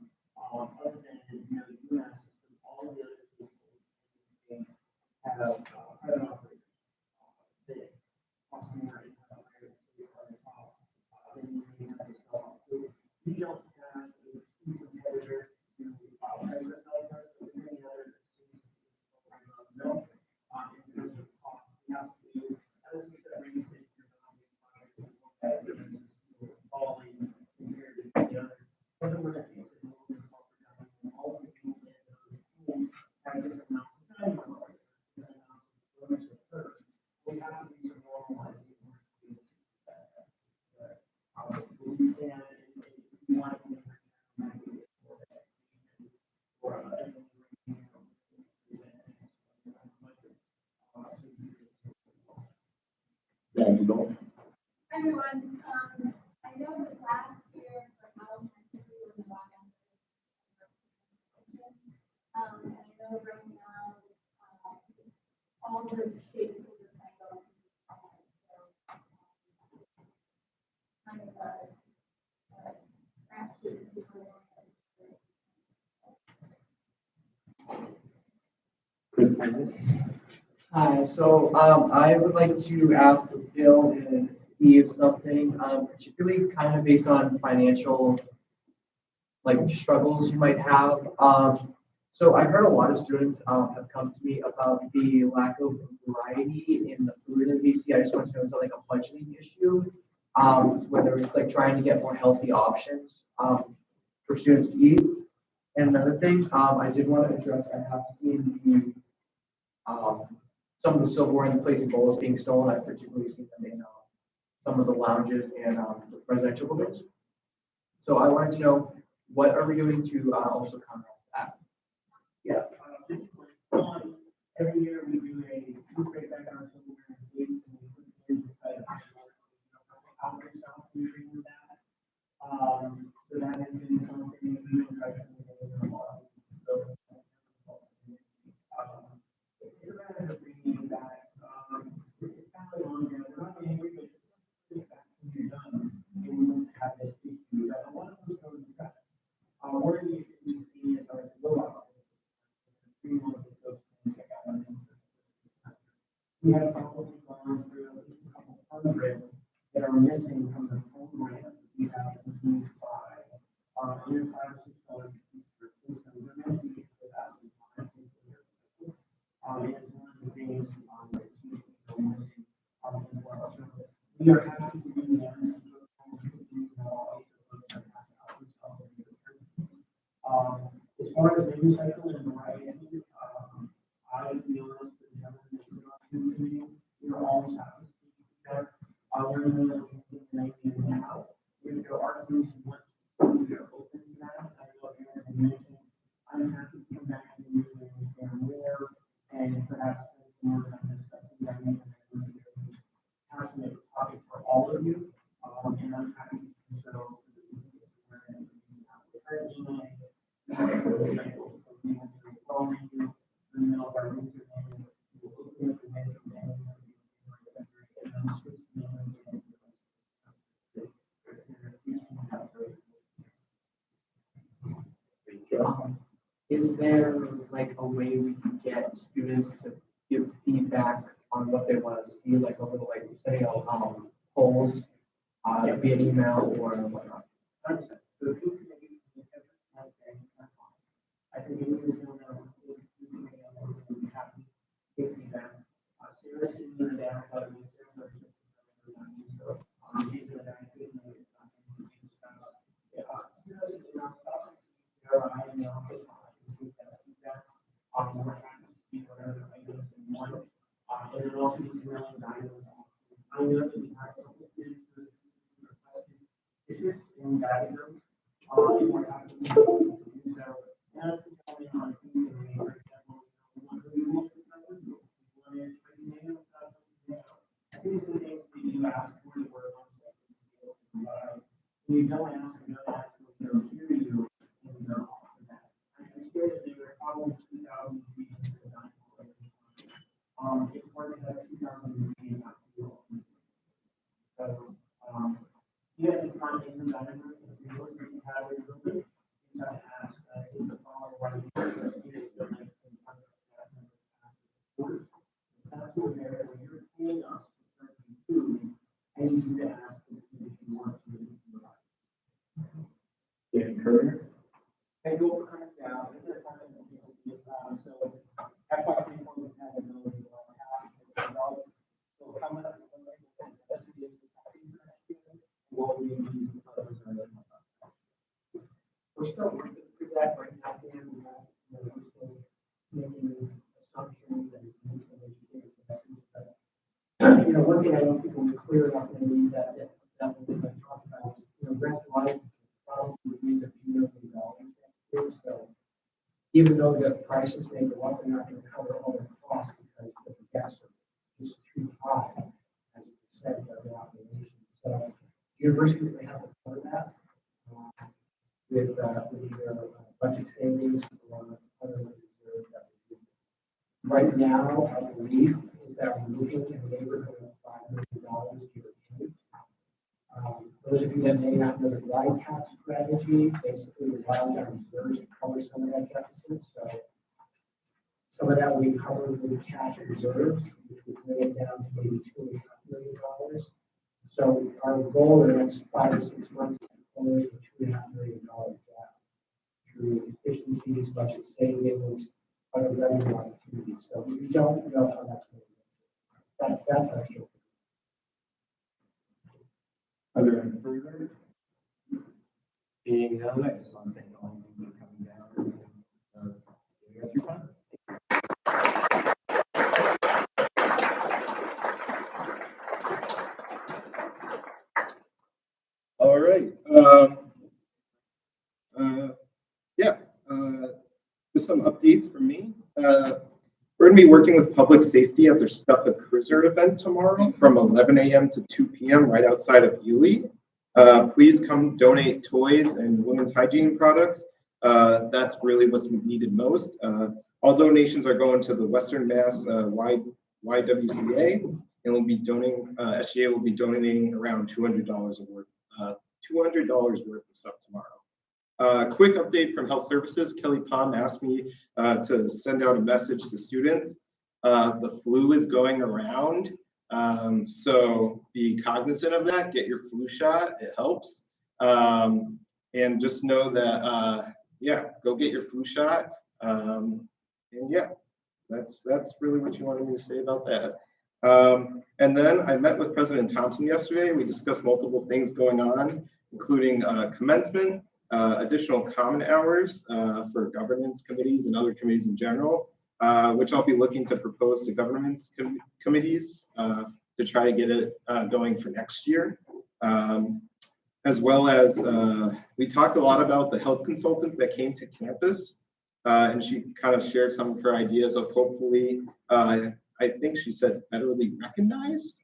of right now, all the states are kind of going through this process, so kind of crapshoot to see where Chris, Hi, so I would like to ask Bill and Steve something, particularly kind of based on financial like struggles you might have. So I heard a lot of students have come to me about the lack of variety in the food in BC. I just want to know, is that like a budgeting issue? Whether it's like trying to get more healthy options for students to eat. And another thing I did want to address, I have seen the some of the silverware and the plates and bowls being stolen. I've particularly seen them in some of the lounges and the residential buildings. So I wanted to know, what are we doing to also combat that? Yeah. Every year we do a two-spray back on our silverware and plates, and we put the kids inside of how much stuff we bring with that. So that has been something we've been trying to do a lot. So, it's a matter of bringing it back. It's kind of long term. We're not angry, but it's back when you're done, and we won't have this issue. But a lot of those go to trash. One of the issues we've seen is our robots. 3 months of those things check out on Instagram. We have probably gone through at least a couple hundred that are missing from the program that we have continued to buy. Under $5 or $6 a piece for system. They're meant to be for that. And it's one of the things that students are missing as well. So we are happy to do that. As far as menu cycle and variety, I feel honest with the gentleman that's in our community, we're always happy to see that. We're in the middle of something that I do now. If there are things you want to are open to that, I know Aaron had mentioned, I'm happy to come back and really understand more and perhaps spend some more time discussing that. I think it's a very passionate topic for all of you, and I'm happy to do so. So that we can get somewhere and currently, Is there like a way we can get students to give feedback on what they want to see, like a little like say polls via email or whatnot? I think individual would be happy to take feedback. Sarah sent me the data, but we still have to. These are the things that it's not going to be discussed. Sarah did not stop and see Sarah, I in the office, I can take that feedback. We're happy to see whatever items they want. And then also these really items. I know that we have a couple students who requested issues in diagrams. And we're happy to do so. As the comment on food and we, for example, one of the rules is that we want to train native I think some things that you ask for the work on that you be able to provide. When you don't ask, you don't ask, they don't hear you, and you don't offer that. I understand that there are probably 2,000 regions that are not for it's hard to have 2,000 regions not feel. So, you have this kind of in the diagram, if you look at you have it, you have to ask, is the following right? That's what they're, when you're paying us to serve you food, I need you to ask the food that you want to provide. Yeah, Courier. And go for coming down, this is a question that you see, so FY 24 we had a million $1.5 million. So coming up, that's the next year, what we need these funds are. We're still working through that right now, and we're still making assumptions and some educated guesses. But one thing I don't think was clear enough in the that was talked about is, rest life probably would use a few million dollars next year. So even though the prices may go up, they're not going to cover all the costs because the gas are just too high as a percentage of the operation. So universities may have to cover that. With either budget savings or other reserves that we now, I believe, is that we're looking in the neighborhood of $5 million give or take. Those of you that may not know the glide path strategy, basically allows our reserves to cover some of that deficit. So some of that we cover with cash reserves, which would bring it down to maybe $2.5 million. So our goal in the next 5 or 6 months is to close the $2.5 million gap through efficiencies, budget savings, other revenue opportunities. So we don't know how that's going to go. That's our goal. Are there any further? Seeing none, I just want to thank all of you for coming down and giving us your time. All right. Just some updates from me. We're going to be working with public safety at their Stuff a Cruiser event tomorrow from 11 a.m. to 2 p.m. right outside of Ely. Please come donate toys and women's hygiene products. That's really what's needed most. All donations are going to the Western Mass YWCA, and we'll be donating. SGA will be donating around $200 worth of stuff tomorrow. Quick update from Health Services. Kelly Palm asked me to send out a message to students. The flu is going around, so be cognizant of that. Get your flu shot; it helps. And just know that, go get your flu shot. That's really what you wanted me to say about that. And then I met with President Thompson yesterday. We discussed multiple things going on, including commencement, additional common hours for governance committees and other committees in general, which I'll be looking to propose to governance committees to try to get it going for next year. As well as we talked a lot about the health consultants that came to campus, and she kind of shared some of her ideas of hopefully, I think she said federally recognized,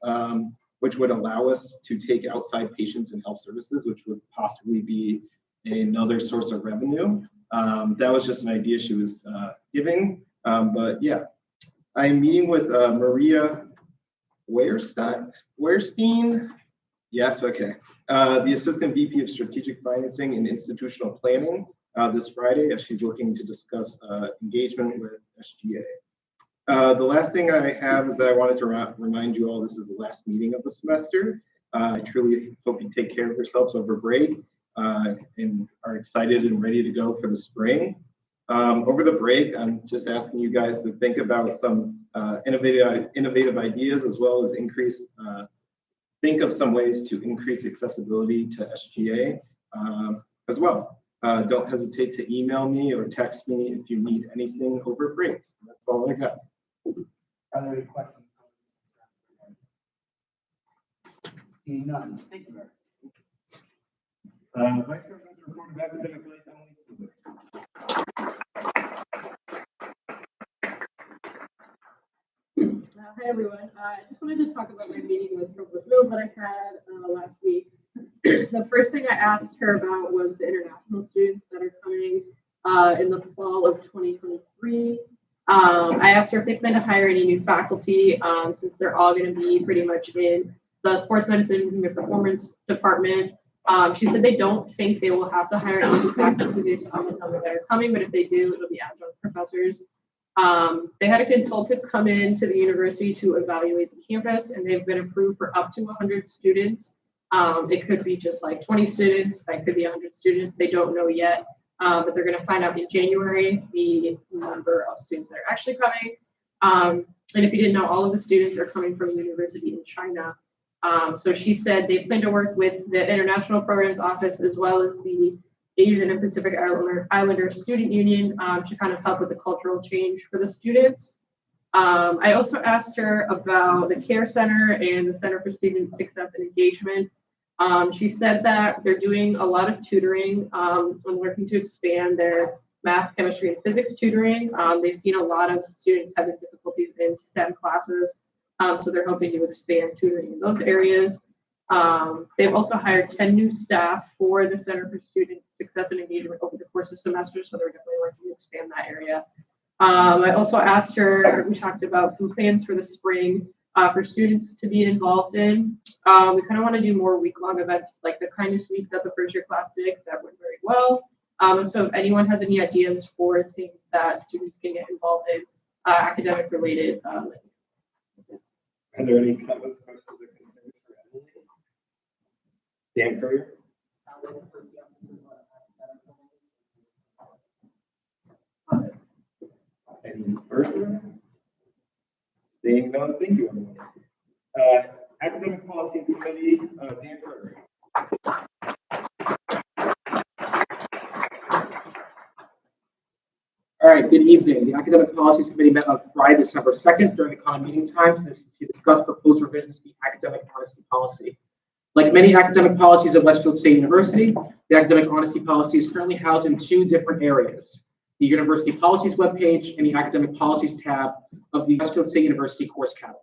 which would allow us to take outside patients in health services, which would possibly be another source of revenue. That was just an idea she was giving. But yeah, I'm meeting with Maria Weirstein. Yes, okay. The Assistant VP of Strategic Financing and Institutional Planning this Friday, as she's looking to discuss engagement with SGA. The last thing I have is that I wanted to remind you all this is the last meeting of the semester. I truly hope you take care of yourselves over break and are excited and ready to go for the spring. Over the break, I'm just asking you guys to think about some innovative ideas, as well as think of some ways to increase accessibility to SGA as well. Don't hesitate to email me or text me if you need anything over break. That's all I got. Are there any questions? Seeing none, thank you, Mayor. Vice President's report of academic life, Emily. Hi, everyone. I just wanted to talk about my meeting with Provost Mills that I had last week. The first thing I asked her about was the international students that are coming in the fall of 2023. I asked her if they plan to hire any new faculty, since they're all going to be pretty much in the sports medicine and performance department. She said they don't think they will have to hire any new faculty based on the number that are coming, but if they do, it'll be adjunct professors. They had a consultant come in to the university to evaluate the campus, and they've been approved for up to 100 students. It could be just like 20 students, it could be 100 students. They don't know yet, but they're going to find out in January the number of students that are actually coming. And if you didn't know, all of the students are coming from a university in China. So she said they plan to work with the International Programs Office as well as the Asian and Pacific Islander Student Union to kind of help with the cultural change for the students. I also asked her about the Care Center and the Center for Student Success and Engagement. She said that they're doing a lot of tutoring and working to expand their math, chemistry, and physics tutoring. They've seen a lot of students having difficulties in STEM classes, so they're hoping to expand tutoring in those areas. They've also hired 10 new staff for the Center for Student Success and Engagement over the course of the semester, so they're definitely working to expand that area. I also asked her, we talked about some plans for the spring for students to be involved in. We kind of want to do more week-long events like the kindness week that the first year class did, because that went very well. So if anyone has any ideas for things that students can get involved in, academic related. Are there any comments, questions, or concerns for Emily? Dan Courier? Any further? Seeing none, thank you, everyone. Academic Policies Committee, Dan Courier. All right, good evening. The Academic Policies Committee met on Friday, December 2nd during the common meeting time to discuss proposed revisions to the academic honesty policy. Like many academic policies at Westfield State University, the academic honesty policy is currently housed in two different areas: the University Policies webpage and the Academic Policies tab of the Westfield State University course catalog.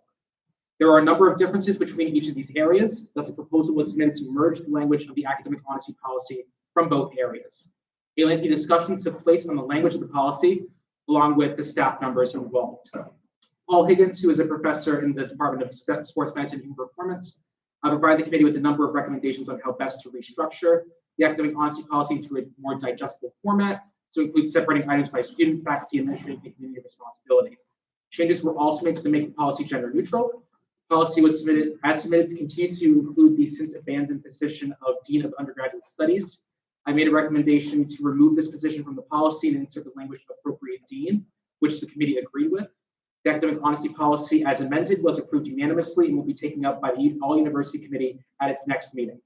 There are a number of differences between each of these areas, thus a proposal was submitted to merge the language of the academic honesty policy from both areas. A lengthy discussion took place on the language of the policy, along with the staff members involved. Paul Higgins, who is a professor in the Department of Sports Medicine and Human Performance, provided the committee with a number of recommendations on how best to restructure the academic honesty policy into a more digestible format to include separating items by student, faculty, administrative, and community responsibility. Changes were also made to make the policy gender neutral. The policy was submitted to continue to include the since abandoned position of Dean of Undergraduate Studies. I made a recommendation to remove this position from the policy and insert the language of appropriate dean, which the committee agreed with. The academic honesty policy as amended was approved unanimously and will be taken up by the All University Committee at its next meeting.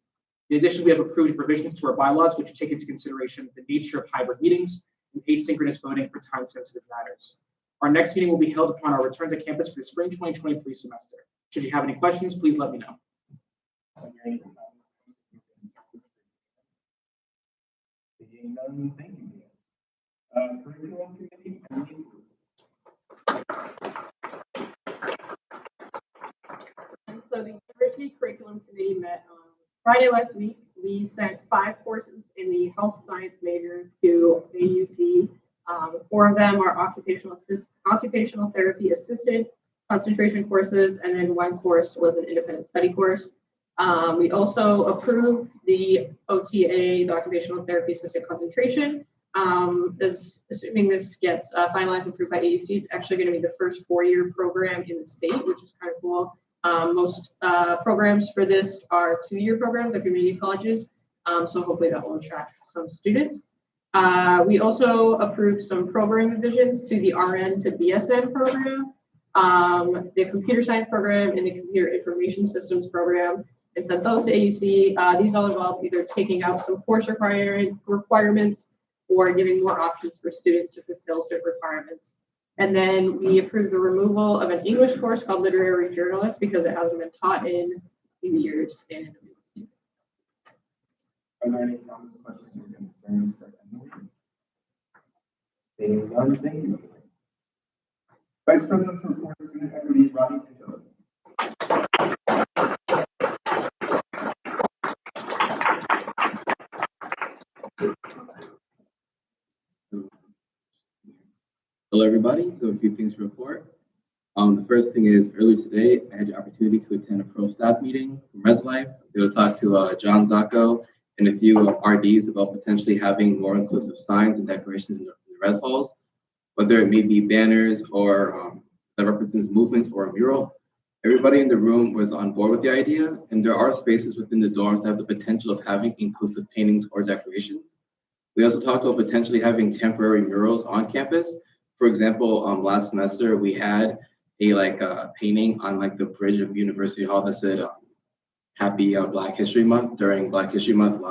In addition, we have approved revisions to our bylaws, which take into consideration the nature of hybrid meetings and asynchronous voting for time-sensitive matters. Our next meeting will be held upon our return to campus for the spring 2023 semester. Should you have any questions, please let me know. Seeing none, thank you. Curriculum Committee, Emily. So the University Curriculum Committee met on Friday last week. We sent 5 courses in the health science major to AUC. 4 of them are occupational therapy assisted concentration courses, and then 1 course was an independent study course. We also approved the OTA, the occupational therapy assisted concentration. Assuming this gets finalized and approved by AUC, it's actually going to be the first 4-year program in the state, which is kind of cool. Most programs for this are 2-year programs at community colleges, so hopefully that will attract some students. We also approved some program revisions to the RN to BSN program, the computer science program, and the computer information systems program, and sent those to AUC. These all involve either taking out some course requirements or giving more options for students to fulfill certain requirements. And then we approved the removal of an English course called Literary Journalist because it hasn't been taught in years. Are there any comments, questions, or concerns for Emily? Seeing none, thank you. Vice President's report, Student Equity, Rodney Pinto. Hello, everybody. So a few things to report. The first thing is earlier today, I had the opportunity to attend a pro staff meeting from Res Life. They will talk to John Zacco and a few RDs about potentially having more inclusive signs and decorations in the res halls, whether it may be banners or that represents movements or a mural. Everybody in the room was on board with the idea, and there are spaces within the dorms that have the potential of having inclusive paintings or decorations. We also talked about potentially having temporary murals on campus. For example, last semester we had a painting on the bridge of University Hall that said Happy Black History Month during Black History Month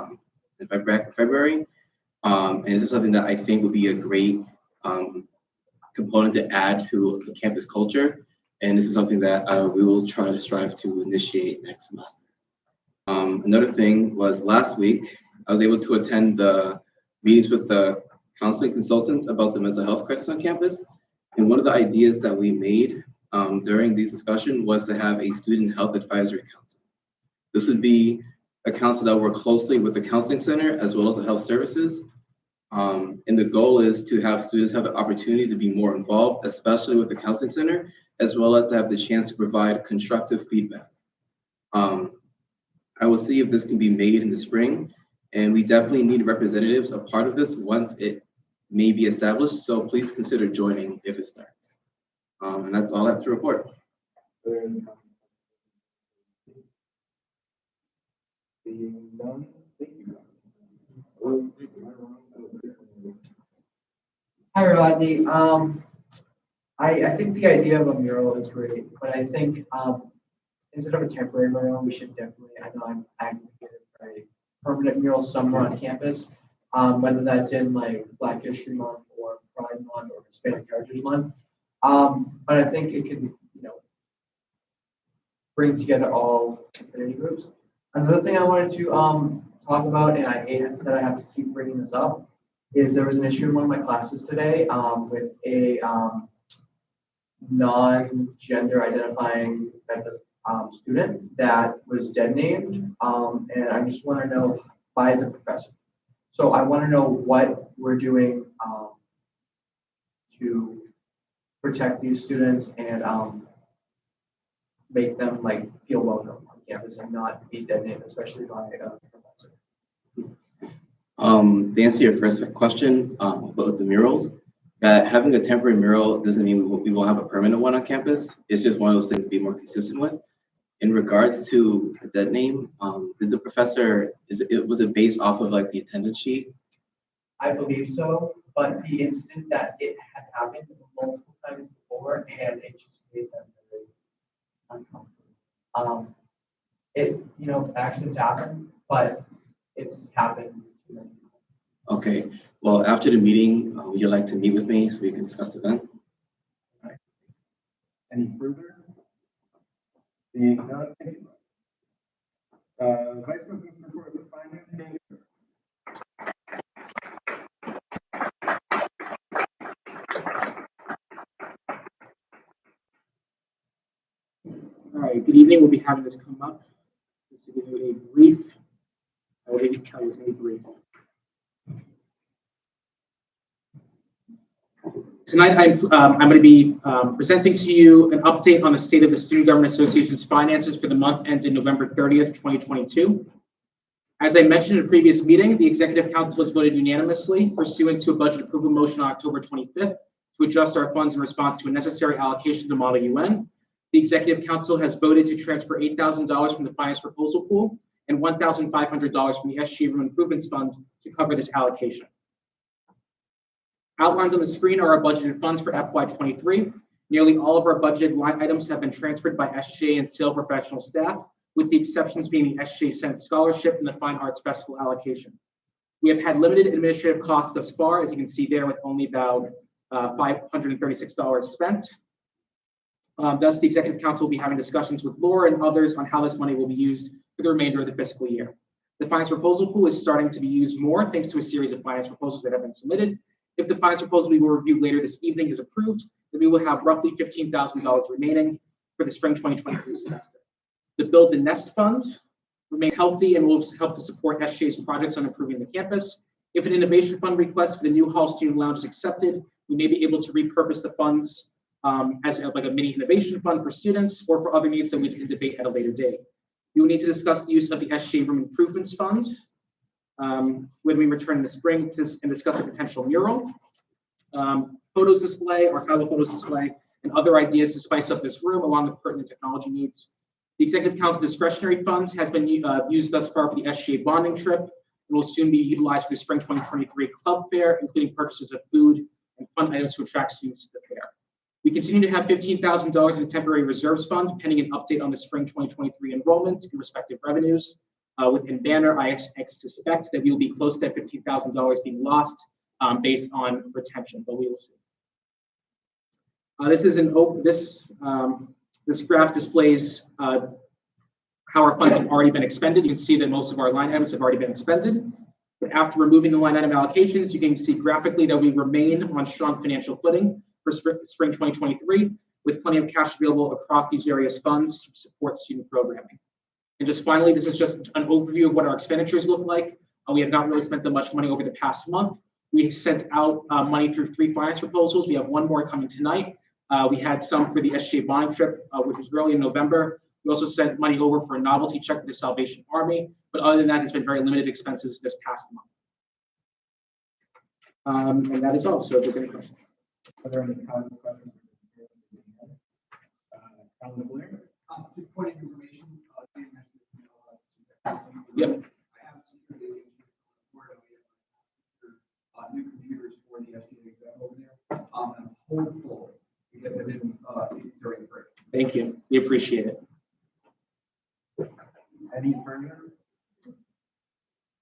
in February. And this is something that I think would be a great component to add to the campus culture. And this is something that we will try to strive to initiate next semester. Another thing was last week, I was able to attend the meetings with the counseling consultants about the mental health crisis on campus. And one of the ideas that we made during these discussions was to have a student health advisory council. This would be a council that will work closely with the counseling center as well as the health services. And the goal is to have students have the opportunity to be more involved, especially with the counseling center, as well as to have the chance to provide constructive feedback. I will see if this can be made in the spring, and we definitely need representatives a part of this once it may be established. So please consider joining if it starts. And that's all I have to report. Seeing none, thank you. Hi, Rodney. I think the idea of a mural is great, but I think instead of a temporary mural, we should definitely, I know I'm advocating for a permanent mural somewhere on campus, whether that's in like Black History Month or Pride Month or Hispanic Heritage Month. But I think it can, bring together all community groups. Another thing I wanted to talk about, and I hate that I have to keep bringing this up, is there was an issue in one of my classes today with a non-gender identifying type of student that was dead named, and I just want to know by the professor. So I want to know what we're doing to protect these students and make them like feel welcome on campus and not be dead named, especially by a professor. To answer your first question about the murals, having a temporary mural doesn't mean we won't have a permanent one on campus. It's just one of those things to be more consistent with. In regards to the dead name, did the professor, was it based off of like the attendance sheet? I believe so, but the incident that it had happened multiple times before, and it just made them very uncomfortable. Accidents happen, but it's happened too many times. Okay, well, after the meeting, would you like to meet with me so we can discuss the event? Any further? Seeing none, thank you. Vice President's report of finance manager. All right, good evening. We'll be having this come up. Just to give you a brief, I will maybe tell you a brief. Tonight, I'm going to be presenting to you an update on the state of the Student Government Association's finances for the month ended November 30th, 2022. As I mentioned in a previous meeting, the Executive Council has voted unanimously pursuant to a budget approval motion on October 25th to adjust our funds in response to a necessary allocation to Model UN. The Executive Council has voted to transfer $8,000 from the Finance Proposal Pool and $1,500 from the SGA Room Improvements Fund to cover this allocation. Outlined on the screen are our budgeted funds for FY23. Nearly all of our budgeted line items have been transferred by SGA and SAIL professional staff, with the exceptions being the SGA Senate Scholarship and the Fine Arts Festival allocation. We have had limited administrative costs thus far, as you can see there, with only about $536 spent. Thus, the Executive Council will be having discussions with Laura and others on how this money will be used for the remainder of the fiscal year. The Finance Proposal Pool is starting to be used more thanks to a series of finance proposals that have been submitted. If the finance proposal we will review later this evening is approved, then we will have roughly $15,000 remaining for the spring 2023 semester. The Build the Nest Fund remains healthy and will help to support SGA's projects on improving the campus. If an innovation fund request for the new Hall Student Lounge is accepted, we may be able to repurpose the funds as like a mini innovation fund for students or for other needs that we can debate at a later date. We will need to discuss the use of the SGA Room Improvements Fund when we return in the spring and discuss a potential mural, photos display, archival photos display, and other ideas to spice up this room along with pertinent technology needs. The Executive Council discretionary fund has been used thus far for the SGA bonding trip and will soon be utilized for the spring 2023 club fair, including purchases of food and fun items to attract students to the fair. We continue to have $15,000 in a temporary reserves fund pending an update on the spring 2023 enrollment and respective revenues. Within Banner, I suspect that we will be close to that $15,000 being lost based on retention, but we will see. This graph displays how our funds have already been expended. You can see that most of our line items have already been expended. But after removing the line item allocations, you can see graphically that we remain on strong financial footing for spring 2023, with plenty of cash available across these various funds to support student programming. And just finally, this is just an overview of what our expenditures look like. We have not really spent that much money over the past month. We sent out money through 3 finance proposals. We have one more coming tonight. We had some for the SGA bonding trip, which was early in November. We also sent money over for a novelty check to the Salvation Army, but other than that, it's been very limited expenses this past month. And that is all. So if there's any questions. Are there any comments, questions? Alan Blair? Just point of information, Dan mentioned, Yep. I have security new computers for the SGA exam over there. I'm hopeful to get them in during the break. Thank you. We appreciate it. Any further?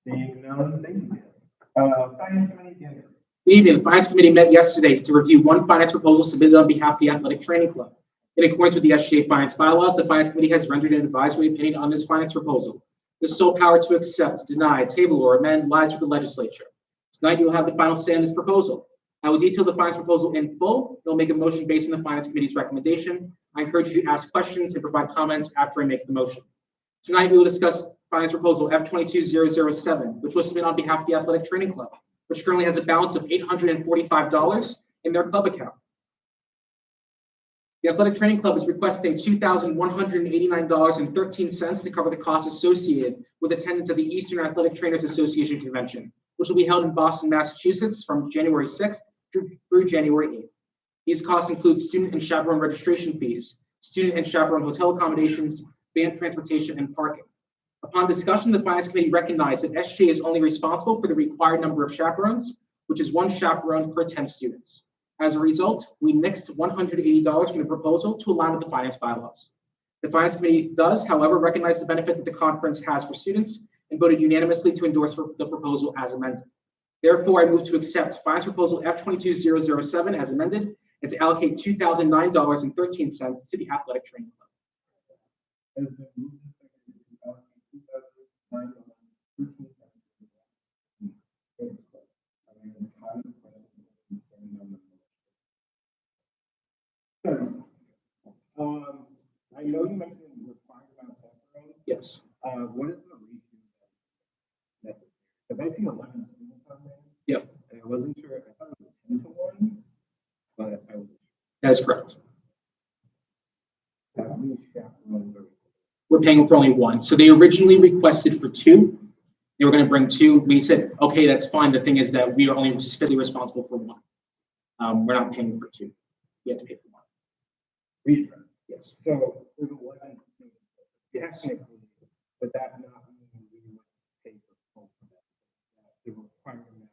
Seeing none, thank you. Finance Committee, again. Good evening. The Finance Committee met yesterday to review one finance proposal submitted on behalf of the Athletic Training Club. In accordance with the SGA Finance bylaws, the Finance Committee has rendered an advisory opinion on this finance proposal. The sole power to accept, deny, table, or amend lies with the legislature. Tonight, you will have the final say on this proposal. I will detail the finance proposal in full. They'll make a motion based on the Finance Committee's recommendation. I encourage you to ask questions and provide comments after I make the motion. Tonight, we will discuss finance proposal F22007, which was submitted on behalf of the Athletic Training Club, which currently has a balance of $845 in their club account. The Athletic Training Club is requesting $2,189.13 to cover the costs associated with attendance at the Eastern Athletic Trainers Association Convention, which will be held in Boston, Massachusetts from January 6th through January 8th. These costs include student and chaperone registration fees, student and chaperone hotel accommodations, band transportation, and parking. Upon discussion, the Finance Committee recognized that SGA is only responsible for the required number of chaperones, which is 1 chaperone per 10 students. As a result, we nixed $180 from the proposal to align with the finance bylaws. The Finance Committee does, however, recognize the benefit that the conference has for students and voted unanimously to endorse the proposal as amended. Therefore, I move to accept Finance Proposal F22007 as amended and to allocate $2,009.13 to the Athletic Training Club. Has been moved and seconded to allocate $2,009.13. Are there any comments, questions, concerning on the motion? I know you mentioned required amount of chaperones. Yes. What is the ratio that's necessary? Because I see 11 students on there. Yep. And I wasn't sure. I thought it was 10 to 1, but I wasn't sure. That is correct. How many chaperones are We're paying for only 1. So they originally requested for 2. They were going to bring 2. We said, okay, that's fine. The thing is that we are only fiscally responsible for 1. We're not paying for 2. We have to pay for 1. Redress. Yes. So there's 11 students. Technically, but that not mean we would pay for both of them. The requirement now,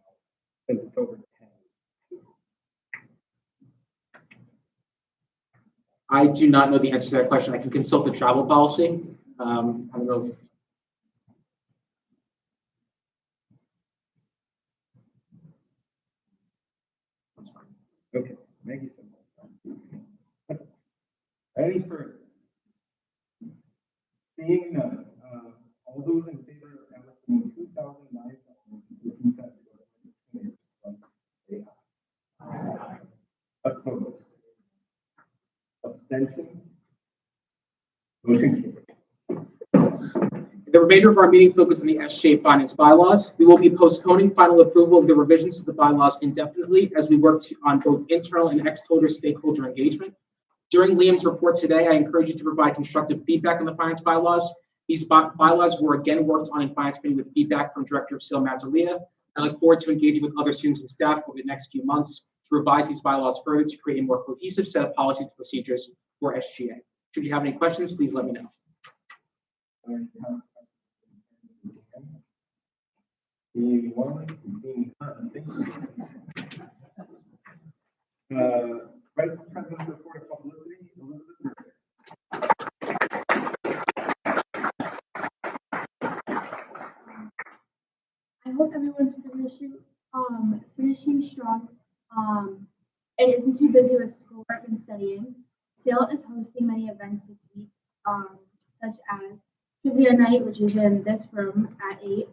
since it's over 10. I do not know the answer to that question. I can consult the travel policy. I don't know. Okay, thank you so much. Any further? Seeing none, all those in favor of allocating $2,009.13 say aye. Opposed? Abstention? Motion carries. The remainder of our meeting focused on the SGA finance bylaws. We will be postponing final approval of the revisions to the bylaws indefinitely as we work on both internal and external stakeholder engagement. During Liam's report today, I encourage you to provide constructive feedback on the finance bylaws. These bylaws were again worked on in Finance Committee with feedback from Director of SIL Matalia. I look forward to engaging with other students and staff over the next few months to revise these bylaws further to create a more cohesive set of policies and procedures for SGA. Should you have any questions, please let me know. Seeing one, seeing none, thank you. Vice President report of publicity, Elizabeth Mercer. I hope everyone's finishing strong. It isn't too busy with schoolwork and studying. SAIL is hosting many events this week, such as Trivia Night, which is in this room at 8.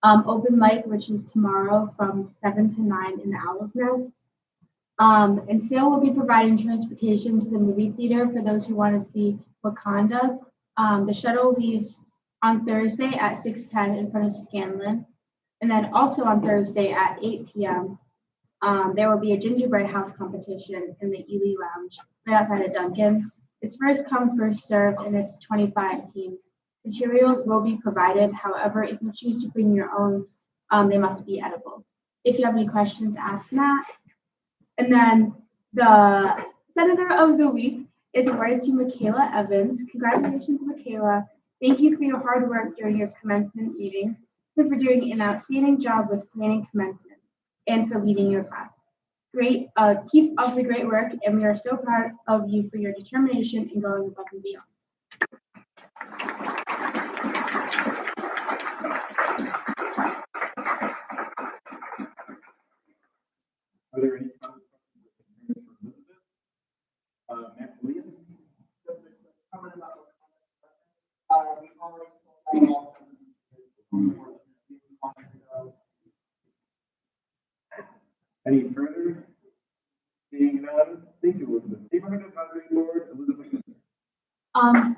Open mic, which is tomorrow from 7 to 9 in the Owl's Nest. And SAIL will be providing transportation to the movie theater for those who want to see Wakanda. The shuttle leaves on Thursday at 6:10 in front of Scanlon. And then also on Thursday at 8 p.m., There will be a gingerbread house competition in the Ely Lounge right outside of Duncan. It's first come, first served, and it's 25 teams. Materials will be provided. However, if you choose to bring your own, they must be edible. If you have any questions, ask Matt. And then the Senator of the Week is awarded to Michaela Evans. Congratulations, Michaela. Thank you for your hard work during your commencement meetings and for doing an outstanding job with planning commencement and for leading your class. Keep up the great work, and we are so proud of you for your determination in going above and beyond. Are there any comments for Elizabeth? Matt Williams? Any further? Seeing none, thank you, Elizabeth. Neighborhood Advisory Board, Elizabeth.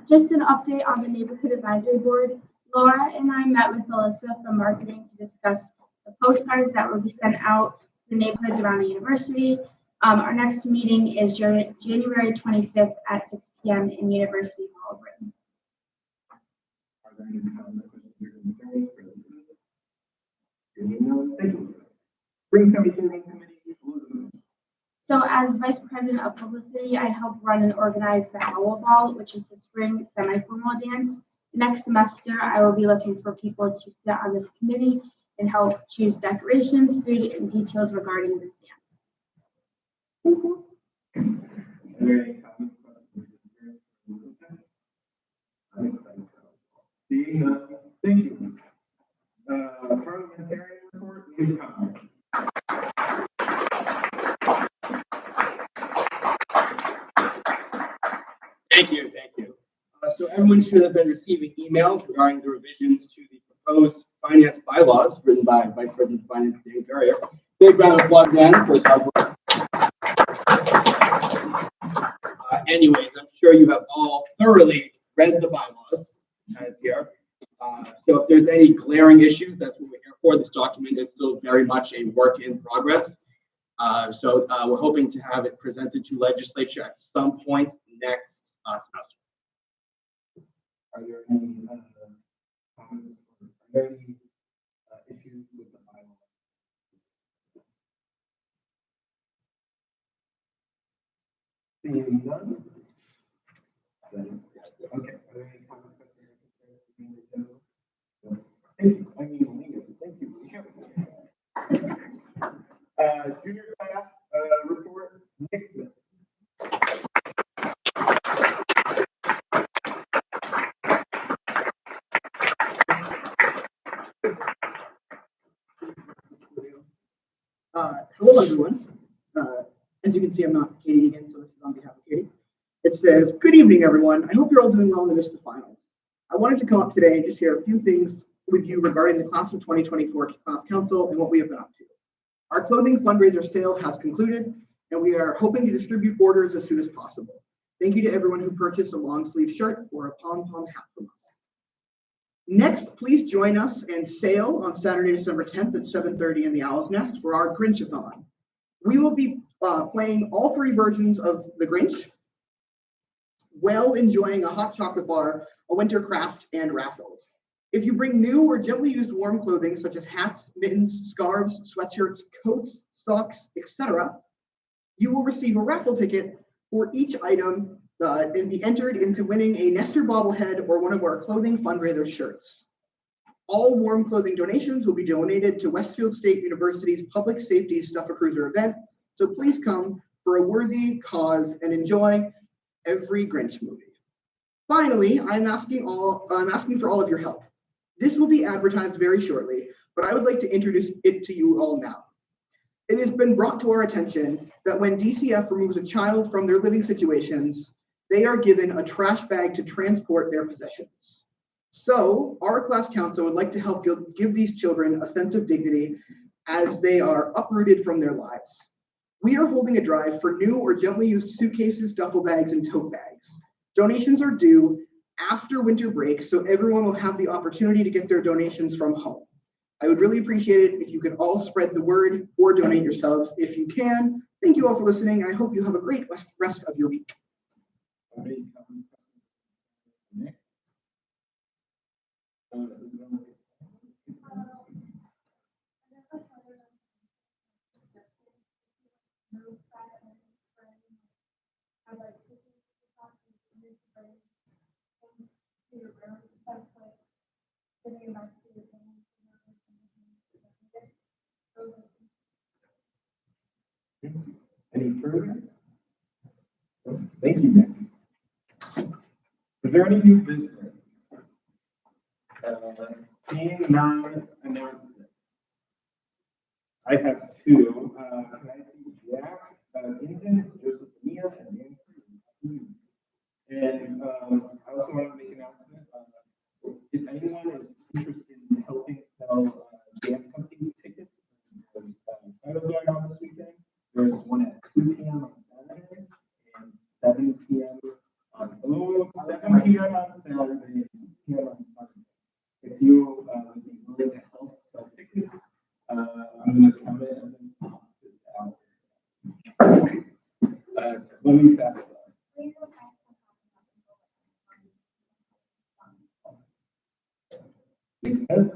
Just an update on the Neighborhood Advisory Board. Laura and I met with Melissa from marketing to discuss the postcards that will be sent out to the neighborhoods around the university. Our next meeting is January 25th at 6 p.m. in University Hall room. Are there any comments, questions, or concerns for Elizabeth? Seeing none, thank you, Elizabeth. Spring Semi-Clearing Committee, Elizabeth. So as Vice President of Publicity, I help run and organize the Owl Ball, which is the spring semi-formal dance. Next semester, I will be looking for people to sit on this committee and help choose decorations, food, and details regarding this dance. Are there any comments, questions, or concerns for Elizabeth? I'm excited. Seeing none, thank you. Parliamentarian report, Ian Connor. Thank you. So everyone should have been receiving emails regarding the revisions to the proposed finance bylaws written by Vice President of Finance Dan Courier. Big round of applause, Dan, for his hard work. Anyways, I'm sure you have all thoroughly read the bylaws as here. So if there's any glaring issues, that's what we're here for. This document is still very much a work in progress. So we're hoping to have it presented to legislature at some point next semester. Are there any comments? Are there any issues with the bylaw? Seeing none? Then, okay. Are there any comments, questions, or concerns? No. Thank you. I mean, Liam. Thank you. Junior class report, Nick Smith. Hello, everyone. As you can see, I'm not Katie again, so this is on behalf of Katie. It says, good evening, everyone. I hope you're all doing well in the midst of the finals. I wanted to come up today and just share a few things with you regarding the class of 2024 class council and what we have been up to. Our clothing fundraiser sale has concluded, and we are hoping to distribute orders as soon as possible. Thank you to everyone who purchased a long sleeve shirt or a pom-pom hat from us. Next, please join us and sail on Saturday, December 10th at 7:30 in the Owl's Nest for our Grinch-a-thon. We will be playing all three versions of the Grinch, while enjoying a hot chocolate bar, a winter craft, and raffles. If you bring new or gently used warm clothing such as hats, mittens, scarves, sweatshirts, coats, socks, etc., you will receive a raffle ticket for each item and be entered into winning a Nestor bobblehead or one of our clothing fundraiser shirts. All warm clothing donations will be donated to Westfield State University's Public Safety Stuff a Cruiser event, so please come for a worthy cause and enjoy every Grinch movie. Finally, I'm asking for all of your help. This will be advertised very shortly, but I would like to introduce it to you all now. It has been brought to our attention that when DCF removes a child from their living situations, they are given a trash bag to transport their possessions. So our class council would like to help give these children a sense of dignity as they are uprooted from their lives. We are holding a drive for new or gently used suitcases, duffel bags, and tote bags. Donations are due after winter break, so everyone will have the opportunity to get their donations from home. I would really appreciate it if you could all spread the word or donate yourselves if you can. Thank you all for listening. I hope you have a great rest of your week. Any further? Thank you, Nick. Is there any new business? Seeing none announcements. I have two. Can I see Jack, Indian, Joseph Mia, and Dan Cruz? And I also want to make an announcement. If anyone is interested in helping sell dance company tickets, there's title going on this weekend. There's one at 2 p.m. on Saturday and 7 p.m. on 7 p.m. on Saturday and 2 p.m. on Sunday. If you would be willing to help sell tickets, I'm going to count it as an hour. Let me satisfy. Makes sense.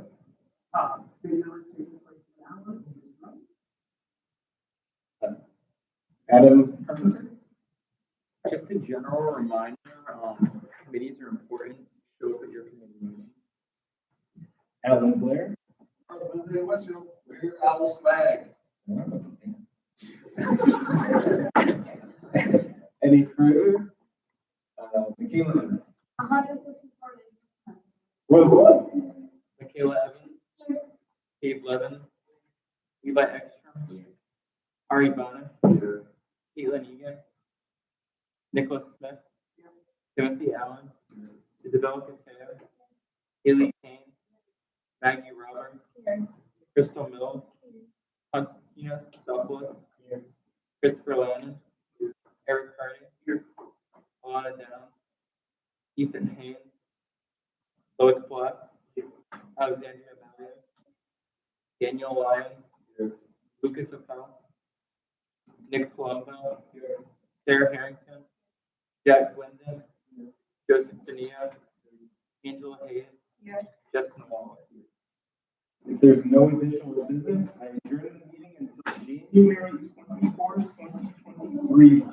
Adam Carpenter? Just a general reminder, committees are important. Show up at your committee meetings. Alan Blair? Westfield, we're Owl Swag. Any further? Michaela. Whoa. Michaela Evans. Dave Levin. Levi Ekstrom. Ari Bonner. Caitlin Egan. Nicholas Smith. Timothy Allen. Isabella Cateo. Haley Kane. Maggie Robert. Crystal Mills. Constantina Douglas. Christopher Lannon. Eric Harding. Alana Down. Ethan Haynes. Lois Black. Alexandria Malia. Daniel Lyons. Lucas Appel. Nick Palumbo. Sarah Harrington. Jack Glendon. Joseph Sania. Angela Hayes. Justin Wallace. If there's no additional business, I adjourn the meeting until January 24th, 2023.